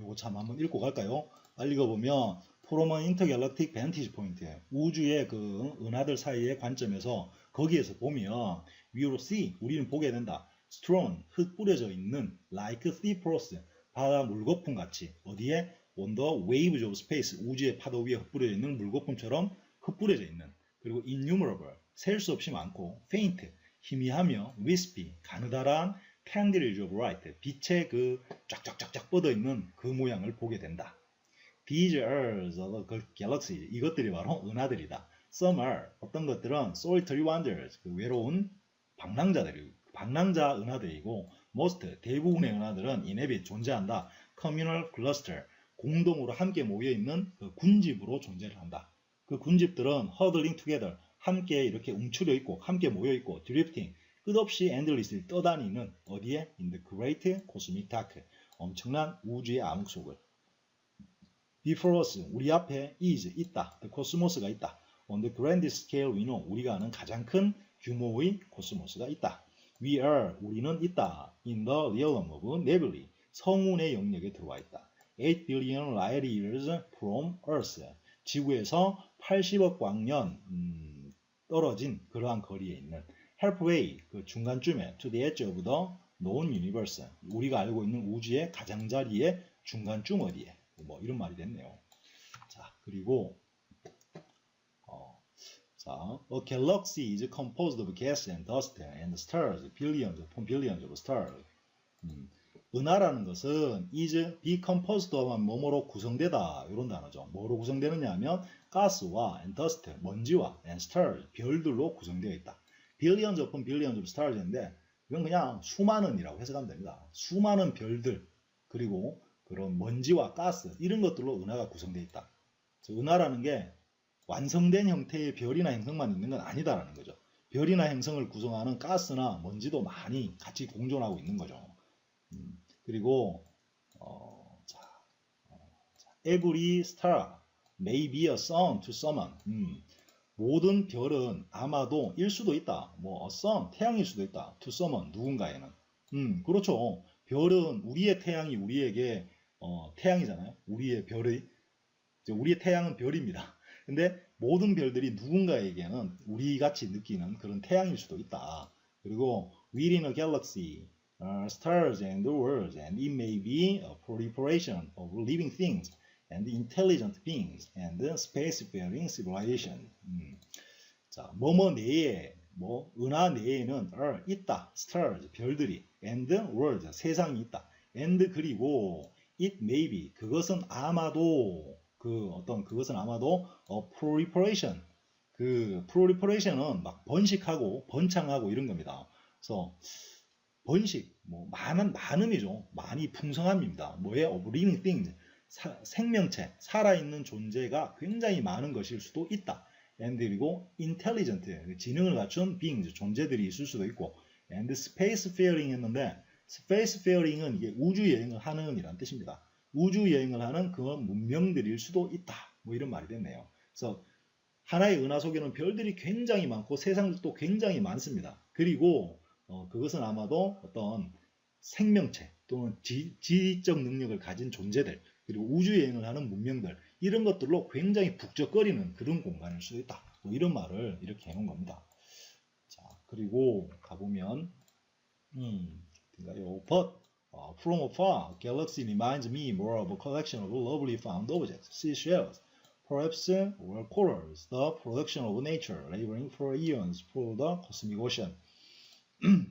요거 참 한번 읽고 갈까요? 읽어보면 From an intergalactic vantage point 우주의 그 은하들 사이의 관점에서 거기에서 보면 We will see 우리는 보게 된다. Strewn 흙 뿌려져 있는 like sea frost 바다 물거품 같이 어디에? On the waves of space 우주의 파도 위에 흩뿌려져 있는 물거품처럼 흩뿌려져 있는 그리고 innumerable 셀 수 없이 많고 faint 희미하며 wispy 가느다란 candles of light 빛의 그 쫙쫙쫙쫙 뻗어 있는 그 모양을 보게 된다. These are the galaxy 이것들이 바로 은하들이다. Some are 어떤 것들은 solitary wanderers 그 외로운 방랑자 은하들이고 most 대부분의 은하들은 inhabit 존재한다. communal cluster 공동으로 함께 모여 있는 그 군집으로 존재를 한다. 그 군집들은 huddling together 함께 이렇게 움츠려 있고 함께 모여 있고 drifting 끝없이 endlessly 떠다니는 어디에? In the great cosmic dark 엄청난 우주의 암흑 속을 Before us 우리 앞에 is 있다. The cosmos가 있다. On the grandest scale we know 우리가 아는 가장 큰 규모의 코스모스가 있다. We are 우리는 있다. In the realm of nebulae 성운의 영역에 들어와 있다. 8 billion light years from Earth 지구에서 80억 광년 떨어진 그러한 거리에 있는 halfway 그 중간쯤에 to the edge of the known universe 우리가 알고 있는 우주의 가장자리의 중간쯤 어디에 뭐 이런 말이 됐네요. 자 그리고 a galaxy is composed of gas and dust and stars, billions upon billions of stars. 은하라는 것은 is be composed of 뭐뭐로 구성되다 이런 단어죠. 뭐로 구성되느냐 하면 가스와 and dust, 먼지와 and stars, 별들로 구성되어 있다. billions upon billions of stars인데 이건 그냥 수많은이라고 해석하면 됩니다. 수많은 별들 그리고 그런 먼지와 가스 이런 것들로 은하가 구성되어 있다. 은하라는 게 완성된 형태의 별이나 행성만 있는 건 아니다라는 거죠. 별이나 행성을 구성하는 가스나 먼지도 많이 같이 공존하고 있는 거죠. 그리고 every star may be a sun to someone. 모든 별은 아마도 일 수도 있다. 뭐 a sun, 태양일 수도 있다. to someone, 누군가에는. 그렇죠. 별은 우리의 태양이 우리에게 태양이잖아요. 우리의 별의 우리의 태양은 별입니다. 근데 모든 별들이 누군가에게는 우리같이 느끼는 그런 태양일 수도 있다. 그리고 within a galaxy, stars and worlds, and it may be a proliferation of living things, and intelligent beings, and spacefaring civilization. 자, 뭐뭐 내에, 은하 내에는 있다, stars, 별들이, and worlds, 세상이 있다, and 그리고 it may be, 그것은 아마도 그것은 아마도 proliferation. proliferation은 막 번식하고 번창하고 이런 겁니다. 그래서 번식, 많음이죠. 많이 풍성함입니다. 뭐에 of living things, 생명체, 살아있는 존재가 굉장히 많은 것일 수도 있다. and 그리고 intelligent, 지능을 갖춘 beings, 존재들이 있을 수도 있고, and spacefaring 했는데 spacefaring은 이게 우주 여행을 하는 이란 뜻입니다. 우주 여행을 하는 그런 문명들일 수도 있다. 이런 말이 됐네요. 그래서 하나의 은하 속에는 별들이 굉장히 많고 세상들도 굉장히 많습니다. 그리고 그것은 아마도 어떤 생명체 또는 지적 능력을 가진 존재들 그리고 우주 여행을 하는 문명들 이런 것들로 굉장히 북적거리는 그런 공간일 수도 있다. 이런 말을 이렇게 해놓은 겁니다. 자, 그리고 가보면 but from afar, galaxy reminds me more of a collection of lovely found objects, seashells, perhaps or corals, the production of nature, laboring for eons for the cosmic ocean.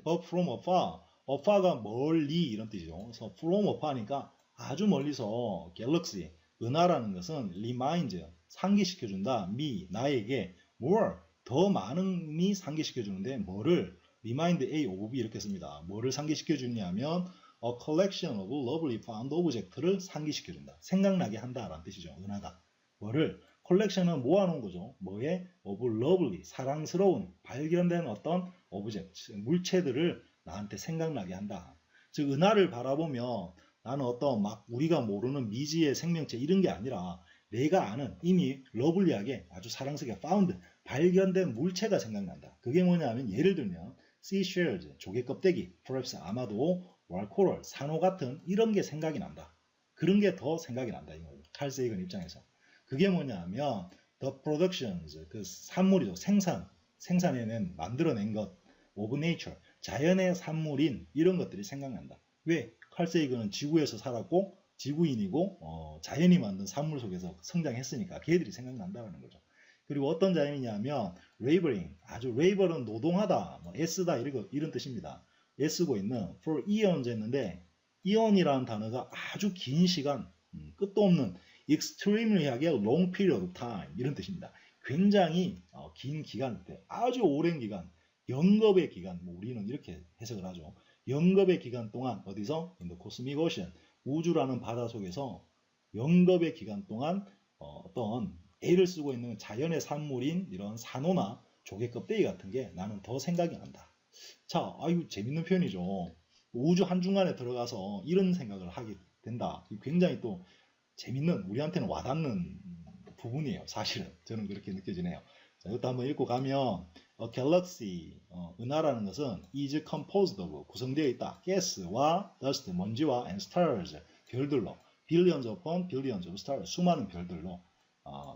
But from afar, afar가 멀리 이런 뜻이죠. 그래서 from afar니까 아주 멀리서 galaxy, 은하라는 것은 reminds, 상기시켜준다, me, 나에게 more, 더 많음이 상기시켜주는데 뭐를 remind A of B 이렇게 씁니다. 뭐를 상기시켜주냐면 a collection of lovely found object를 상기시켜준다. 생각나게 한다라는 뜻이죠. 은하가. 뭐를? collection은 모아놓은 거죠. 뭐에? of lovely, 사랑스러운, 발견된 어떤 object, 물체들을 나한테 생각나게 한다. 즉 은하를 바라보면 나는 어떤 막 우리가 모르는 미지의 생명체 이런 게 아니라 내가 아는 이미 러블리하게 아주 사랑스럽게 found, 발견된 물체가 생각난다. 그게 뭐냐면 예를 들면 seashells, 조개 껍데기, perhaps 아마도 or coral, 산호 같은 이런 게 생각이 난다. 그런 게 더 생각이 난다. 이거예요. 칼 세이건 입장에서. 그게 뭐냐면 the productions, 그 산물이죠. 생산해낸, 만들어낸 것 of nature, 자연의 산물인 이런 것들이 생각난다. 왜? 칼 세이건은 지구에서 살았고 지구인이고 자연이 만든 산물 속에서 성장했으니까 걔들이 생각난다는 거죠. 그리고 어떤 자연이냐면 laboring, 아주 labor은 노동하다, 애쓰다 이런 뜻입니다. 애쓰고 있는 for eons 했는데 eon이라는 단어가 아주 긴 시간, 끝도 없는 extremely하게 long period of time 이런 뜻입니다. 굉장히 긴 기간, 아주 오랜 기간, 영겁의 기간, 우리는 이렇게 해석을 하죠. 영겁의 기간 동안 어디서? in the cosmic ocean, 우주라는 바다 속에서 영겁의 기간 동안 어떤 애를 쓰고 있는 자연의 산물인 이런 산호나 조개 껍데기 같은 게 나는 더 생각이 난다. 자, 아유 재밌는 표현이죠. 우주 한중간에 들어가서 이런 생각을 하게 된다. 굉장히 또 재밌는, 우리한테는 와닿는 부분이에요. 사실은 저는 그렇게 느껴지네요. 자, 이것도 한번 읽고 가면 a galaxy, 은하라는 것은 is composed of, 구성되어 있다. gas와 dust, 먼지와 and stars, 별들로, billions upon billions of stars, 수많은 별들로.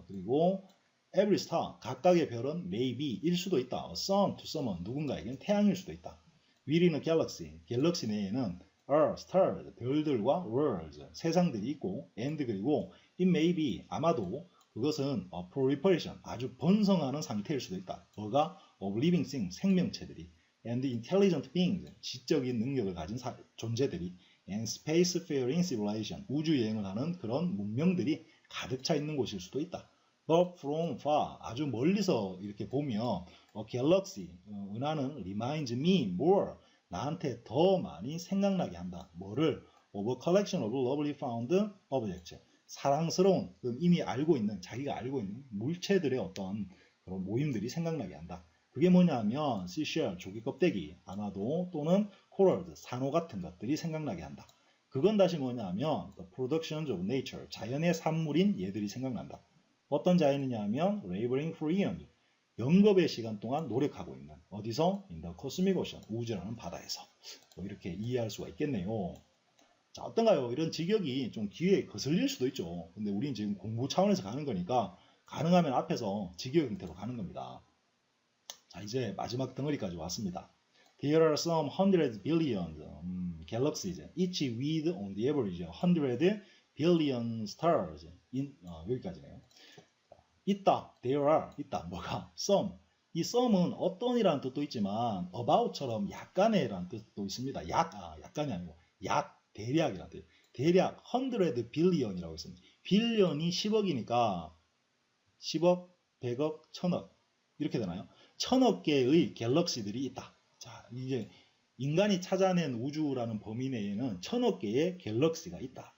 그리고 every star, 각각의 별은 may be, 일 수도 있다. a sun to someone, 누군가에게는 태양일 수도 있다. within a galaxy, 갤럭시 내에는 are stars, 별들과 worlds, 세상들이 있고 and 그리고 it may be, 아마도 그것은 proliferation, 아주 번성하는 상태일 수도 있다. 뭐가? of living things, 생명체들이 and intelligent beings, 지적인 능력을 가진 존재들이 and spacefaring civilization, 우주 여행을 하는 그런 문명들이 가득 차 있는 곳일 수도 있다. But from far, 아주 멀리서 이렇게 보면 a galaxy, 은하는 reminds me more, 나한테 더 많이 생각나게 한다. 뭐를? of a collection of lovely found objects. 사랑스러운, 이미 알고 있는, 자기가 알고 있는 물체들의 어떤 그런 모임들이 생각나게 한다. 그게 뭐냐면 seashell, 조개 껍데기, 아마도 또는 corals, 산호 같은 것들이 생각나게 한다. 그건 다시 뭐냐면 the productions of nature, 자연의 산물인 얘들이 생각난다. 어떤 자연이냐면 laboring for eons, 영겁의 시간 동안 노력하고 있는, 어디서? in the cosmic ocean, 우주라는 바다에서. 뭐 이렇게 이해할 수가 있겠네요. 자, 어떤가요? 이런 직역이 좀 귀에 거슬릴 수도 있죠. 근데 우리는 지금 공부 차원에서 가는 거니까 가능하면 앞에서 직역 형태로 가는 겁니다. 자, 이제 마지막 덩어리까지 왔습니다. There are some hundred billion galaxies, each with on the average 100 billion stars. 여기까지네요. 있다, there are, 있다, 뭐가? some. 이 some은 어떤이라는 뜻도 있지만 about처럼 약간의라는 뜻도 있습니다. 약간이 아니고 약, 대략이라는 뜻. 대략 100 billion이라고 했습니다. 빌리언이 10억이니까 10억, 100억, 1000억 이렇게 되나요? 1000억 개의 갤럭시들이 있다. 자, 이제 인간이 찾아낸 우주라는 범위 내에는 1000억 개의 갤럭시가 있다.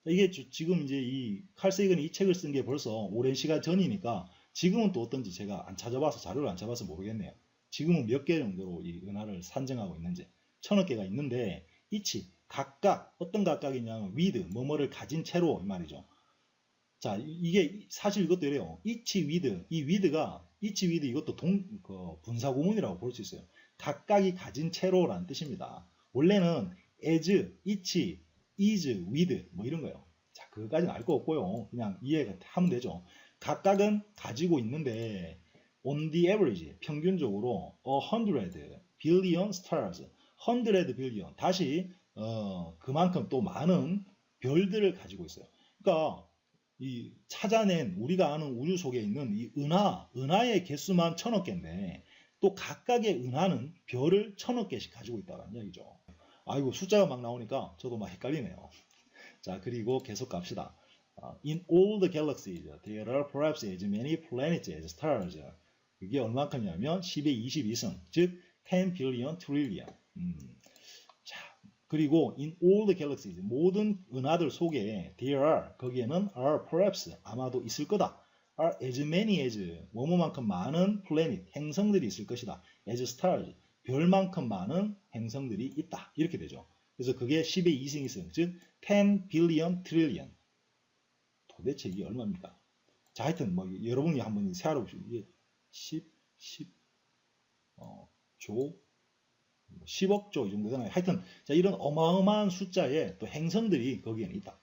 이게 지금 이제 이 칼 세이건이 이 책을 쓴 게 벌써 오랜 시간 전이니까 지금은 또 어떤지 제가 안 찾아봐서 자료를 안 찾아봐서 모르겠네요. 지금은 몇 개 정도로 이 은하를 산정하고 있는지 1000억 개가 있는데 이치 각각 어떤 각각이냐면 with 뭐뭐를 가진 채로 이 말이죠. 자, 이게 사실 이것도 이래요. each with, 이 with가 each with 이것도 분사 구문이라고 볼 수 있어요. 각각이 가진 채로라는 뜻입니다. 원래는 as, each, is, with 뭐 이런 거예요. 자, 그거까지는 알 거 없고요. 그냥 이해가 하면 되죠. 각각은 가지고 있는데 on the average, 평균적으로 100 billion stars, 100 billion, 다시 그만큼 또 많은 별들을 가지고 있어요. 그러니까 이 찾아낸 우리가 아는 우주 속에 있는 이 은하의 개수만 1000억 개인데 또 각각의 은하는 별을 1000억 개씩 가지고 있다는 이야기죠. 아이고 숫자가 막 나오니까 저도 막 헷갈리네요. 자, 그리고 계속 갑시다. In all the galaxies, there are perhaps as many planets as stars. 이게 얼마큼이냐면 10의 22승, 즉 10 billion trillion. 자, 그리고 in all the galaxies, 모든 은하들 속에 there are, 거기에는 are perhaps, 아마도 있을 거다. are as many as, 뭐뭐만큼 많은 planet, 행성들이 있을 것이다. as stars, 별만큼 많은 행성들이 있다. 이렇게 되죠. 그래서 그게 10의 2승 2승, 즉 10 billion trillion. 도대체 이게 얼마입니까? 자, 하여튼 뭐 여러분이 한번 세알아 보시면 이게 10 조 10억 조 이 정도 되나요? 하여튼 자, 이런 어마어마한 숫자의 또 행성들이 거기에는 있다.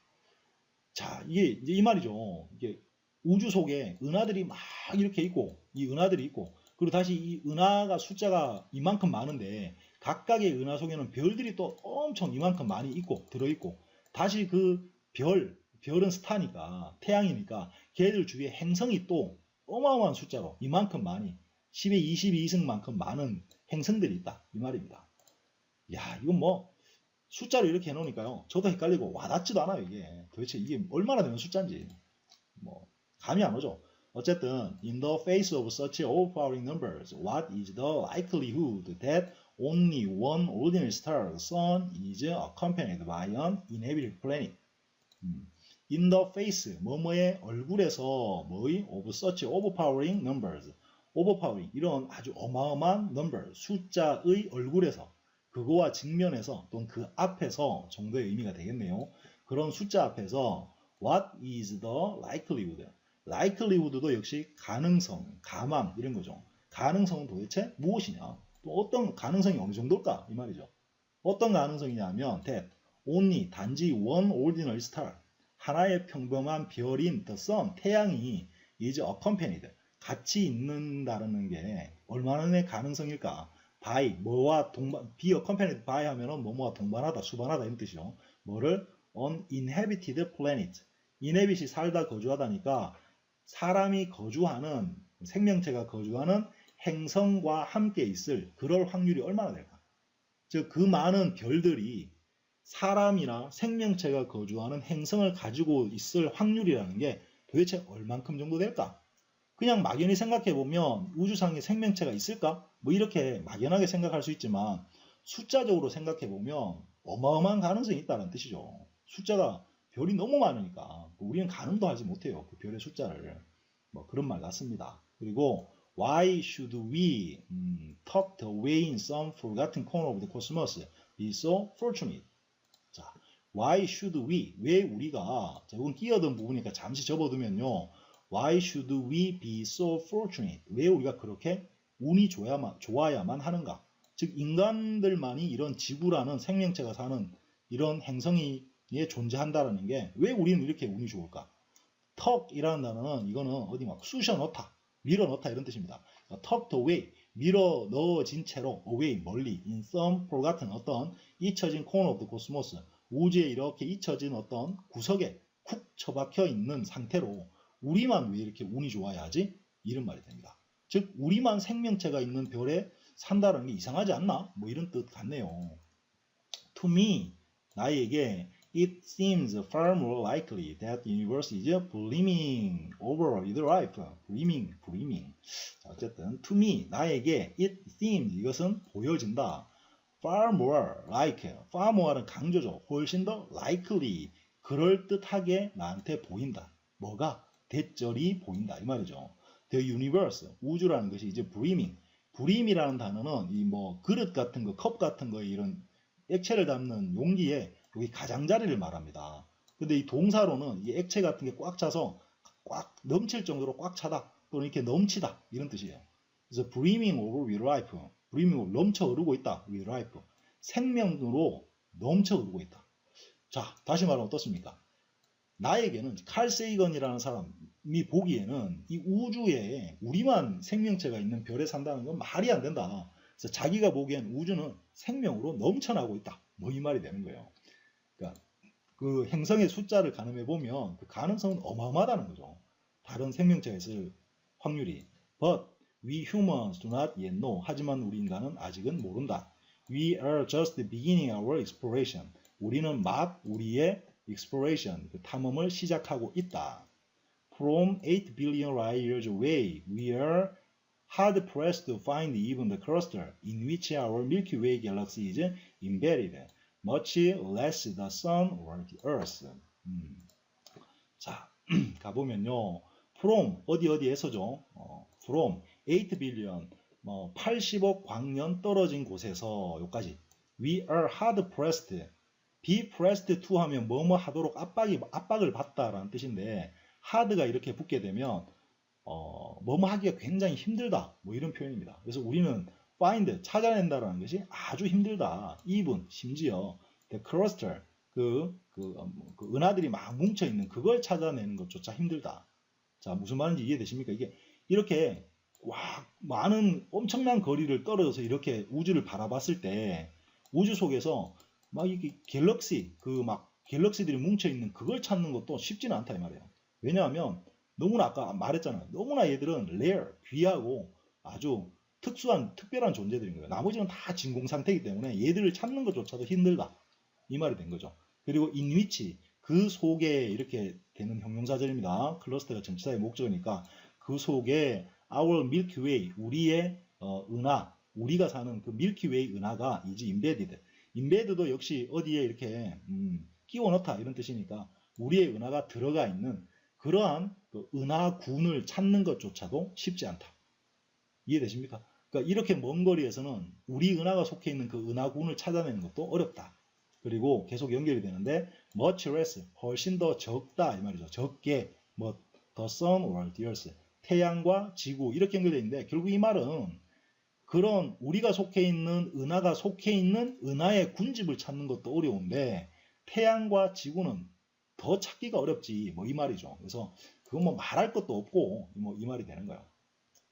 자, 이게 이제 이 말이죠. 이게 우주 속에 은하들이 막 이렇게 있고, 이 은하들이 있고, 그리고 다시 이 은하가 숫자가 이만큼 많은데 각각의 은하 속에는 별들이 또 엄청 이만큼 많이 있고 들어있고, 다시 그 별은 스타니까, 태양이니까 걔들 주위에 행성이 또 어마어마한 숫자로 이만큼 많이 10의 22승만큼 많은 행성들이 있다 이 말입니다. 야, 이건 뭐 숫자로 이렇게 해놓으니까요 저도 헷갈리고 와닿지도 않아요. 이게 도대체 이게 얼마나 되는 숫자인지 뭐 감이 안 오죠. 어쨌든 in the face of such overpowering numbers, what is the likelihood that only one ordinary star, the sun, is accompanied by an inhabited planet? In the face, 뭐뭐의 얼굴에서 뭐의 of such overpowering numbers, overpowering, 이런 아주 어마어마한 number, 숫자의 얼굴에서, 그거와 직면에서 또는 그 앞에서 정도의 의미가 되겠네요. 그런 숫자 앞에서 what is the likelihood? likelihood도 역시 가능성, 가망 이런 거죠. 가능성은 도대체 무엇이냐? 또 어떤 가능성이 어느 정도일까? 이 말이죠. 어떤 가능성이냐면 that only 단지 one ordinary star, 하나의 평범한 별인 the sun, 태양이 is accompanied, 같이 있는다는 게 얼마나의 가능성일까? by, 뭐와 be accompanied by 하면은 뭐뭐와 동반하다, 수반하다 이런 뜻이죠. 뭐를? on inhabited planet. inhabit이 살다 거주하다니까 사람이 거주하는, 생명체가 거주하는 행성과 함께 있을 그럴 확률이 얼마나 될까? 즉, 그 많은 별들이 사람이나 생명체가 거주하는 행성을 가지고 있을 확률이라는 게 도대체 얼만큼 정도 될까? 그냥 막연히 생각해보면 우주상에 생명체가 있을까? 뭐 이렇게 막연하게 생각할 수 있지만 숫자적으로 생각해보면 어마어마한 가능성이 있다는 뜻이죠. 숫자가 별이 너무 많으니까 우리는 가늠도 하지 못해요. 그 별의 숫자를. 뭐 그런 말 같습니다. 그리고 Why should we tucked away in some forgotten corner of the cosmos be so fortunate? 자, Why should we? 왜 우리가 자, 이건 끼어든 부분이니까 잠시 접어두면요. Why should we be so fortunate? 왜 우리가 그렇게 운이 좋아야만 하는가? 즉 인간들만이 이런 지구라는 생명체가 사는 이런 행성에 존재한다라는 게 왜 우리는 이렇게 운이 좋을까? 턱이라는 단어는 이거는 어디 막 쑤셔 넣다, 밀어 넣다 이런 뜻입니다. tucked away, 밀어 넣어진 채로 away, 멀리 in some forgotten 어떤 잊혀진 corner of the cosmos, 우주에 이렇게 잊혀진 어떤 구석에 쿡 처박혀 있는 상태로 우리만 왜 이렇게 운이 좋아야 하지? 이런 말이 됩니다. 즉 우리만 생명체가 있는 별에 산다는 게 이상하지 않나? 뭐 이런 뜻 같네요. To me, 나에게 it seems far more likely that the universe is brimming over with life. brimming. 자, 어쨌든 to me, 나에게 it seems 이것은 보여진다. far more like, far more는 강조죠. 훨씬 더 likely, 그럴듯하게 나한테 보인다. 뭐가? 대절이 보인다 이 말이죠. The universe, 우주라는 것이 이제 brimm이라는 단어는 이 뭐 그릇 같은 거, 컵 같은 거 이런 액체를 담는 용기에 여기 가장자리를 말합니다. 근데 이 동사로는 이 액체 같은 게 꽉 차서 꽉 넘칠 정도로 꽉 차다 또는 이렇게 넘치다 이런 뜻이에요. 그래서 brimming over with life, brimming over 넘쳐 흐르고 있다 with life, 생명으로 넘쳐 흐르고 있다. 자, 다시 말하면 어떻습니까? 나에게는 칼 세이건이라는 사람이 보기에는 이 우주에 우리만 생명체가 있는 별에 산다는 건 말이 안 된다. 그래서 자기가 보기엔 우주는 생명으로 넘쳐나고 있다. 뭐 이 말이 되는 거예요. 그러니까 그 행성의 숫자를 가늠해 보면 그 가능성은 어마어마하다는 거죠. 다른 생명체가 있을 확률이. But we humans do not yet know. 하지만 우리 인간은 아직은 모른다. We are just beginning our exploration. 우리는 막 우리의 exploration, 그 탐험을 시작하고 있다. From 8 billion light years away, we are hard pressed to find even the cluster in which our Milky Way galaxy is embedded, much less the sun or the earth. 자, 가보면요. From 어디에서죠? From 8 billion, 80억 광년 떨어진 곳에서 여기까지. We are hard pressed. be pressed to 하면 뭐뭐 하도록 압박을 받다라는 뜻인데 hard가 이렇게 붙게 되면 뭐뭐 하기가 굉장히 힘들다 뭐 이런 표현입니다. 그래서 우리는 find 찾아낸다라는 것이 아주 힘들다. even 심지어 the cluster 그 은하들이 막 뭉쳐 있는 그걸 찾아내는 것조차 힘들다. 자, 무슨 말인지 이해되십니까? 이게 이렇게 와 많은 엄청난 거리를 떨어져서 이렇게 우주를 바라봤을 때 우주 속에서 막 이게 갤럭시들이 뭉쳐 있는 그걸 찾는 것도 쉽지는 않다 이 말이에요. 왜냐하면 너무나 아까 말했잖아요. 너무나 얘들은 rare, 귀하고 아주 특별한 존재들인 거예요. 나머지는 다 진공 상태이기 때문에 얘들을 찾는 것조차도 힘들다. 이 말이 된 거죠. 그리고 in which, 그 속에 이렇게 되는 형용사절입니다. 클러스터가 전치사의 목적이니까 그 속에 our Milky Way, 우리의 은하, 우리가 사는 그 Milky Way 은하가 is embedded. embedded도 역시 어디에 이렇게 끼워 넣다 이런 뜻이니까 우리의 은하가 들어가 있는 그러한 그 은하군을 찾는 것조차도 쉽지 않다. 이해되십니까? 그러니까 이렇게 먼 거리에서는 우리 은하가 속해 있는 그 은하군을 찾아내는 것도 어렵다. 그리고 계속 연결이 되는데 much less, 훨씬 더 적다 이 말이죠. 적게 the sun or the earth, 태양과 지구 이렇게 연결되어 있는데 결국 이 말은 그런 우리가 속해 있는 은하가 속해 있는 은하의 군집을 찾는 것도 어려운데 태양과 지구는 더 찾기가 어렵지 뭐 이 말이죠. 그래서 그건 뭐 말할 것도 없고 뭐 이 말이 되는 거예요.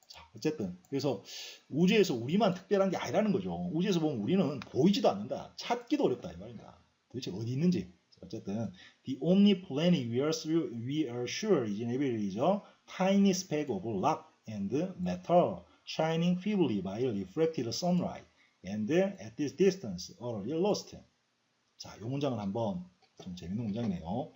자, 어쨌든 그래서 우주에서 우리만 특별한 게 아니라는 거죠. 우주에서 보면 우리는 보이지도 않는다. 찾기도 어렵다 이 말입니다. 도대체 어디 있는지. 어쨌든 the only planet we are sure is inhabited is a tiny speck of rock and metal shining feebly by reflected sunlight and at this distance utterly lost. 자, 이 문장은 한번 좀 재밌는 문장이네요.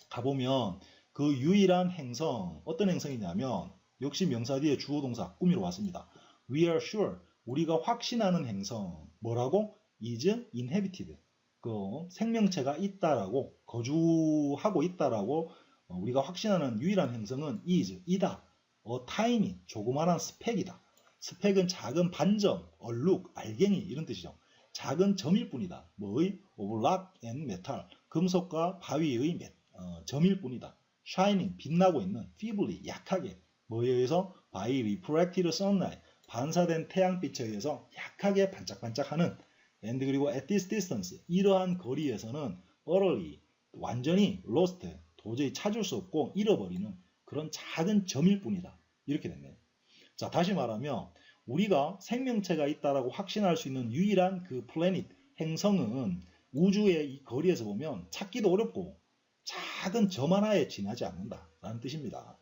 가보면 그 유일한 행성, 어떤 행성이냐면 역시 명사 뒤에 주어 동사 꾸미러 왔습니다. We are sure, 우리가 확신하는 행성, 뭐라고? is inhabited, 그 생명체가 있다라고, 거주하고 있다라고 우리가 확신하는 유일한 행성은 is, 이다. tiny, 조그마한 스펙이다. 스펙은 작은 반점, 얼룩, 알갱이 이런 뜻이죠. 작은 점일 뿐이다. 뭐의? of rock and metal, 금속과 바위의 점일 뿐이다. shining, 빛나고 있는, feebly, 약하게, 뭐에 의해서? by refracted sunlight, 반사된 태양빛에 의해서 약하게 반짝반짝하는, and 그리고 at this distance, 이러한 거리에서는 utterly, 완전히 lost, 도저히 찾을 수 없고 잃어버리는 그런 작은 점일 뿐이다. 이렇게 됐네요. 자, 다시 말하면 우리가 생명체가 있다라고 확신할 수 있는 유일한 그 플래닛, 행성은 우주의 이 거리에서 보면 찾기도 어렵고 작은 점 하나에 지나지 않는다라는 뜻입니다.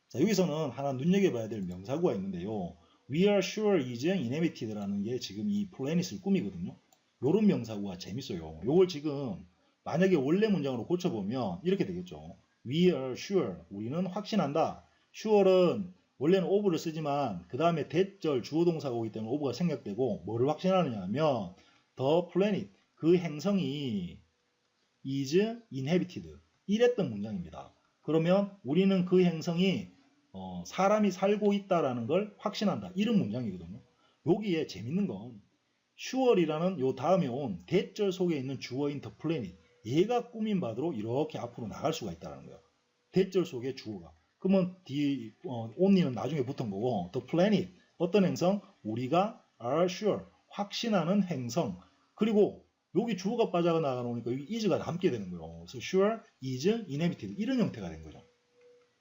자, 여기서는 하나 눈여겨봐야 될 명사구가 있는데요. We are sure is inhabited라는 게 지금 이 플래닛을 꾸미거든요. 요런 명사구가 재밌어요. 요걸 지금 만약에 원래 문장으로 고쳐보면 이렇게 되겠죠. We are sure, 우리는 확신한다. sure은 원래는 of를 쓰지만 그 다음에 대절 주어 동사가 오기 때문에 of가 생략되고 뭐를 확신하느냐 하면 the planet, 그 행성이 is inhabited, 이랬던 문장입니다. 그러면 우리는 그 행성이 사람이 살고 있다라는 걸 확신한다, 이런 문장이거든요. 여기에 재밌는 건 sure이라는 요 다음에 온 대절 속에 있는 주어인 the planet, 얘가 꾸민 바대로 이렇게 앞으로 나갈 수가 있다는 거예요. 대절 속에 주어가. 그러면 only는 나중에 붙은 거고, the planet, 어떤 행성? 우리가 are sure, 확신하는 행성. 그리고 여기 주어가 빠져나가니까 여기 is가 남게 되는 거예요. 그래서 sure is inhabited, 이런 형태가 된 거죠.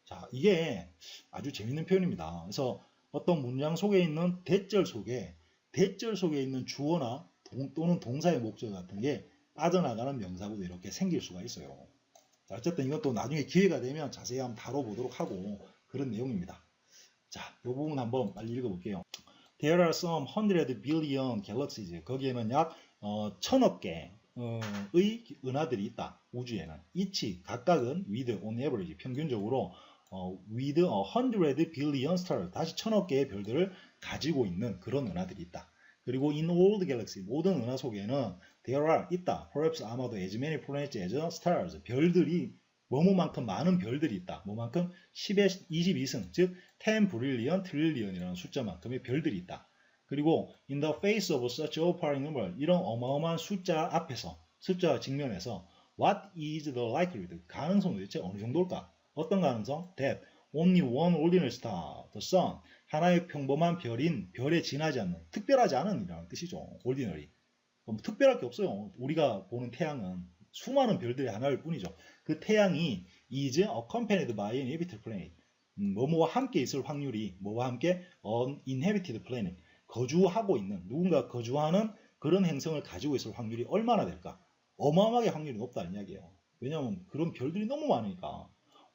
자, 이게 아주 재밌는 표현입니다. 그래서 어떤 문장 속에 있는 대절 속에 있는 주어나 또는 동사의 목적 같은 게 빠져나가는 명사구도 이렇게 생길 수가 있어요. 자, 어쨌든 이것도 나중에 기회가 되면 자세히 한번 다뤄보도록 하고 그런 내용입니다. 자, 이 부분 한번 빨리 읽어볼게요. There are some 100 billion galaxies. 거기에는 약 1000억 개의 은하들이 있다. 우주에는. each, 각각은 with, on average, 평균적으로 with 100 billion stars, 다시 1000억 개의 별들을 가지고 있는 그런 은하들이 있다. 그리고 in all the galaxy, 모든 은하 속에는 there are, 있다. perhaps, 아마도 as many planets as stars, 별들이 뭐뭐만큼 많은 별들이 있다. 뭐만큼? 10의 22승, 즉 10 brillion, trillion이라는 숫자만큼의 별들이 있다. 그리고 in the face of such overpowering number, 이런 어마어마한 숫자 앞에서, 숫자 직면에서 what is the likelihood, 가능성은 도대체 어느 정도일까? 어떤 가능성? that only one ordinary star, the sun, 하나의 평범한 별인, 별에 지나지 않는, 특별하지 않은 이라는 뜻이죠. ordinary. 특별할 게 없어요. 우리가 보는 태양은 수많은 별들의 하나일 뿐이죠. 그 태양이 is accompanied by an inhabited planet, 뭐뭐와 함께 있을 확률이, 뭐와 함께 uninhabited planet, 거주하고 있는, 누군가 거주하는 그런 행성을 가지고 있을 확률이 얼마나 될까? 어마어마하게 확률이 높다는 이야기예요. 왜냐하면 그런 별들이 너무 많으니까.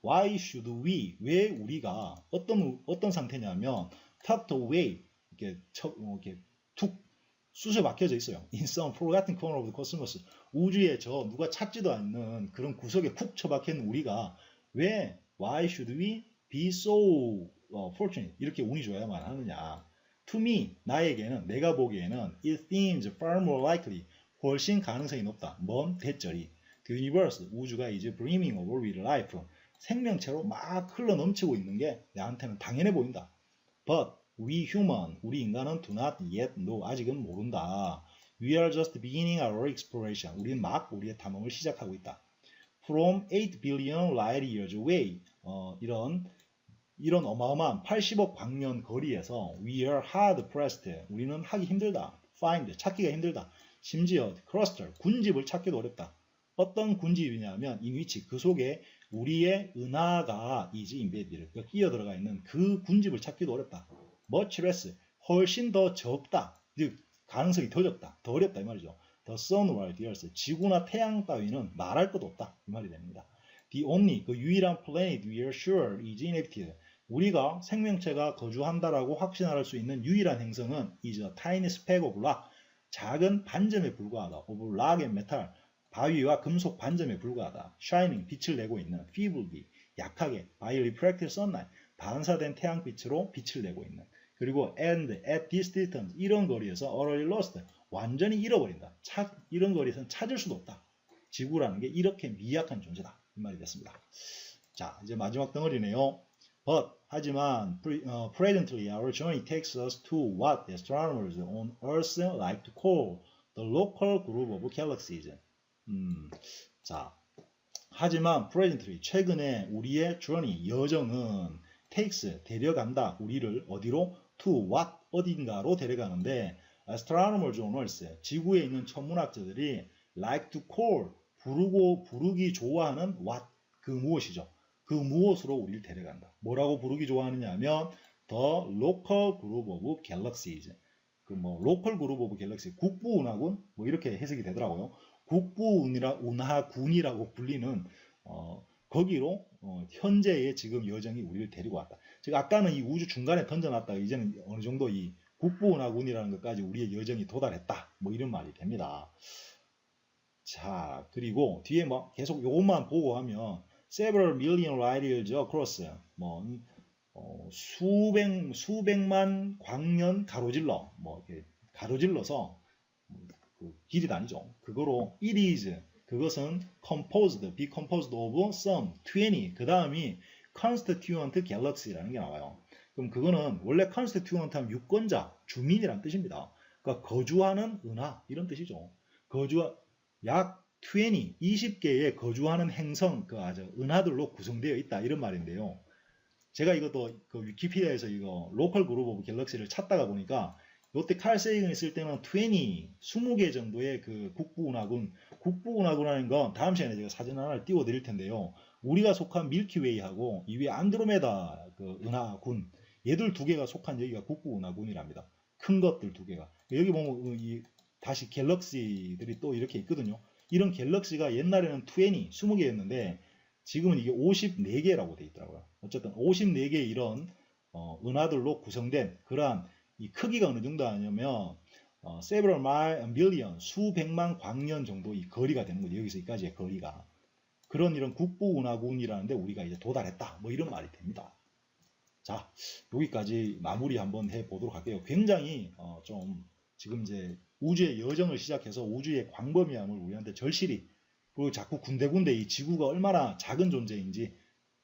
Why should we, 왜 우리가 어떤 상태냐면 tucked away, 이렇게 툭 쑤셔 박혀져 있어요. In some forgotten corner of the cosmos, 우주에 저 누가 찾지도 않는 그런 구석에 쿡 처박혀 있는 우리가 왜 why should we be so fortunate, 이렇게 운이 좋아야만 하느냐. To me, 나에게는, 내가 보기에는 it seems far more likely, 훨씬 가능성이 높다. 뭔? 대절이. The universe, 우주가 이제 brimming over with life, 생명체로 막 흘러 넘치고 있는 게 나한테는 당연해 보인다. But we human, 우리 인간은 do not yet know, 아직은 모른다. We are just beginning our exploration, 우리는 막 우리의 탐험을 시작하고 있다. From 8 billion light years away, 이런 어마어마한 80억 광년 거리에서 we are hard pressed, 우리는 하기 힘들다. find, 찾기가 힘들다. 심지어 cluster, 군집을 찾기도 어렵다. 어떤 군집이냐면 in which, 그 속에 우리의 은하가 is embedded, 끼어 들어가 있는 그 군집을 찾기도 어렵다. much less, 훨씬 더 적다. 즉 가능성이 더 적다. 더 어렵다 이 말이죠. The sun or the earth, 지구나 태양 따위는 말할 것도 없다 이 말이 됩니다. The only, 그 유일한 planet we are sure is inhabited, 우리가 생명체가 거주한다라고 확신할 수 있는 유일한 행성은 is a tiny speck of rock, 작은 반점에 불과하다. of rock and metal, 바위와 금속 반점에 불과하다. shining, 빛을 내고 있는. feebly, 약하게 by refracted sunlight 반사된 태양빛으로 빛을 내고 있는 그리고 and at this distance 이런 거리에서 utterly lost 완전히 잃어버린다. 이런 거리에서는 찾을 수도 없다. 지구라는 게 이렇게 미약한 존재다. 이 말이 됐습니다. 자, 이제 마지막 덩어리네요. But 하지만 presently our journey takes us to what astronomers on Earth like to call the local group of galaxies. 자, 하지만 presently 최근에 우리의 journey 여정은 takes 데려간다. 우리를 어디로? to what 어딘가로 데려가는데 astronomers on Earth 지구에 있는 천문학자들이 like to call 부르기 좋아하는 what 그 무엇이죠? 그 무엇으로 우리를 데려간다. 뭐라고 부르기 좋아하느냐 하면 the local group of galaxies. 그 뭐 local group of galaxies 국부운하군 뭐 이렇게 해석이 되더라고요. 국부운하군이라고 불리는 거기로 현재의 지금 여정이 우리를 데리고 왔다. 즉 아까는 이 우주 중간에 던져놨다가 이제는 어느 정도 이 국부운하군이라는 것까지 우리의 여정이 도달했다. 뭐 이런 말이 됩니다. 자, 그리고 뒤에 뭐 계속 요것만 보고 하면 several million light years across 뭐 수백만 광년 가로질러 뭐 이렇게 가로질러서 그 길이 다니죠. 그거로 it is 그것은 be composed of some 20 그 다음이 constituent galaxy라는 게 나와요. 그럼 그거는 원래 constituent 하면 유권자, 주민이란 뜻입니다. 그러니까 거주하는 은하 이런 뜻이죠. 약 20개의 거주하는 행성, 은하들로 구성되어 있다 이런 말인데요. 제가 이것도 그 위키피디아에서 이거 로컬 그룹 오브 갤럭시를 찾다가 보니까 이때 칼 세이건이 쓸 때는 20개 정도의 그 국부운하군이라는 건 다음 시간에 제가 사진 하나를 띄워 드릴 텐데요. 우리가 속한 밀키웨이하고 이 위에 안드로메다 그 은하군 얘들 두 개가 속한 여기가 국부운하군이랍니다. 큰 것들 두 개가. 여기 보면 다시 갤럭시들이 또 이렇게 있거든요. 이런 갤럭시가 옛날에는 20개였는데 지금은 이게 54개라고 되어 있더라고요. 어쨌든 54개의 이런 은하들로 구성된 그러한 이 크기가 어느 정도 하냐면 several million 수백만 광년 정도 이 거리가 되는 거죠. 여기서 여기까지의 거리가. 그런 이런 국부운하군이라는데 우리가 이제 도달했다. 뭐 이런 말이 됩니다. 자, 여기까지 마무리 한번 해 보도록 할게요. 굉장히 좀 지금 이제 우주의 여정을 시작해서 우주의 광범위함을 우리한테 절실히 그리고 자꾸 군데군데 이 지구가 얼마나 작은 존재인지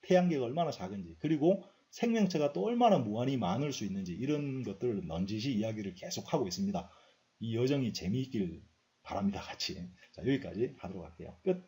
태양계가 얼마나 작은지 그리고 생명체가 또 얼마나 무한히 많을 수 있는지 이런 것들을 넌지시 이야기를 계속하고 있습니다. 이 여정이 재미있길 바랍니다. 같이. 자, 여기까지 하도록 할게요. 끝.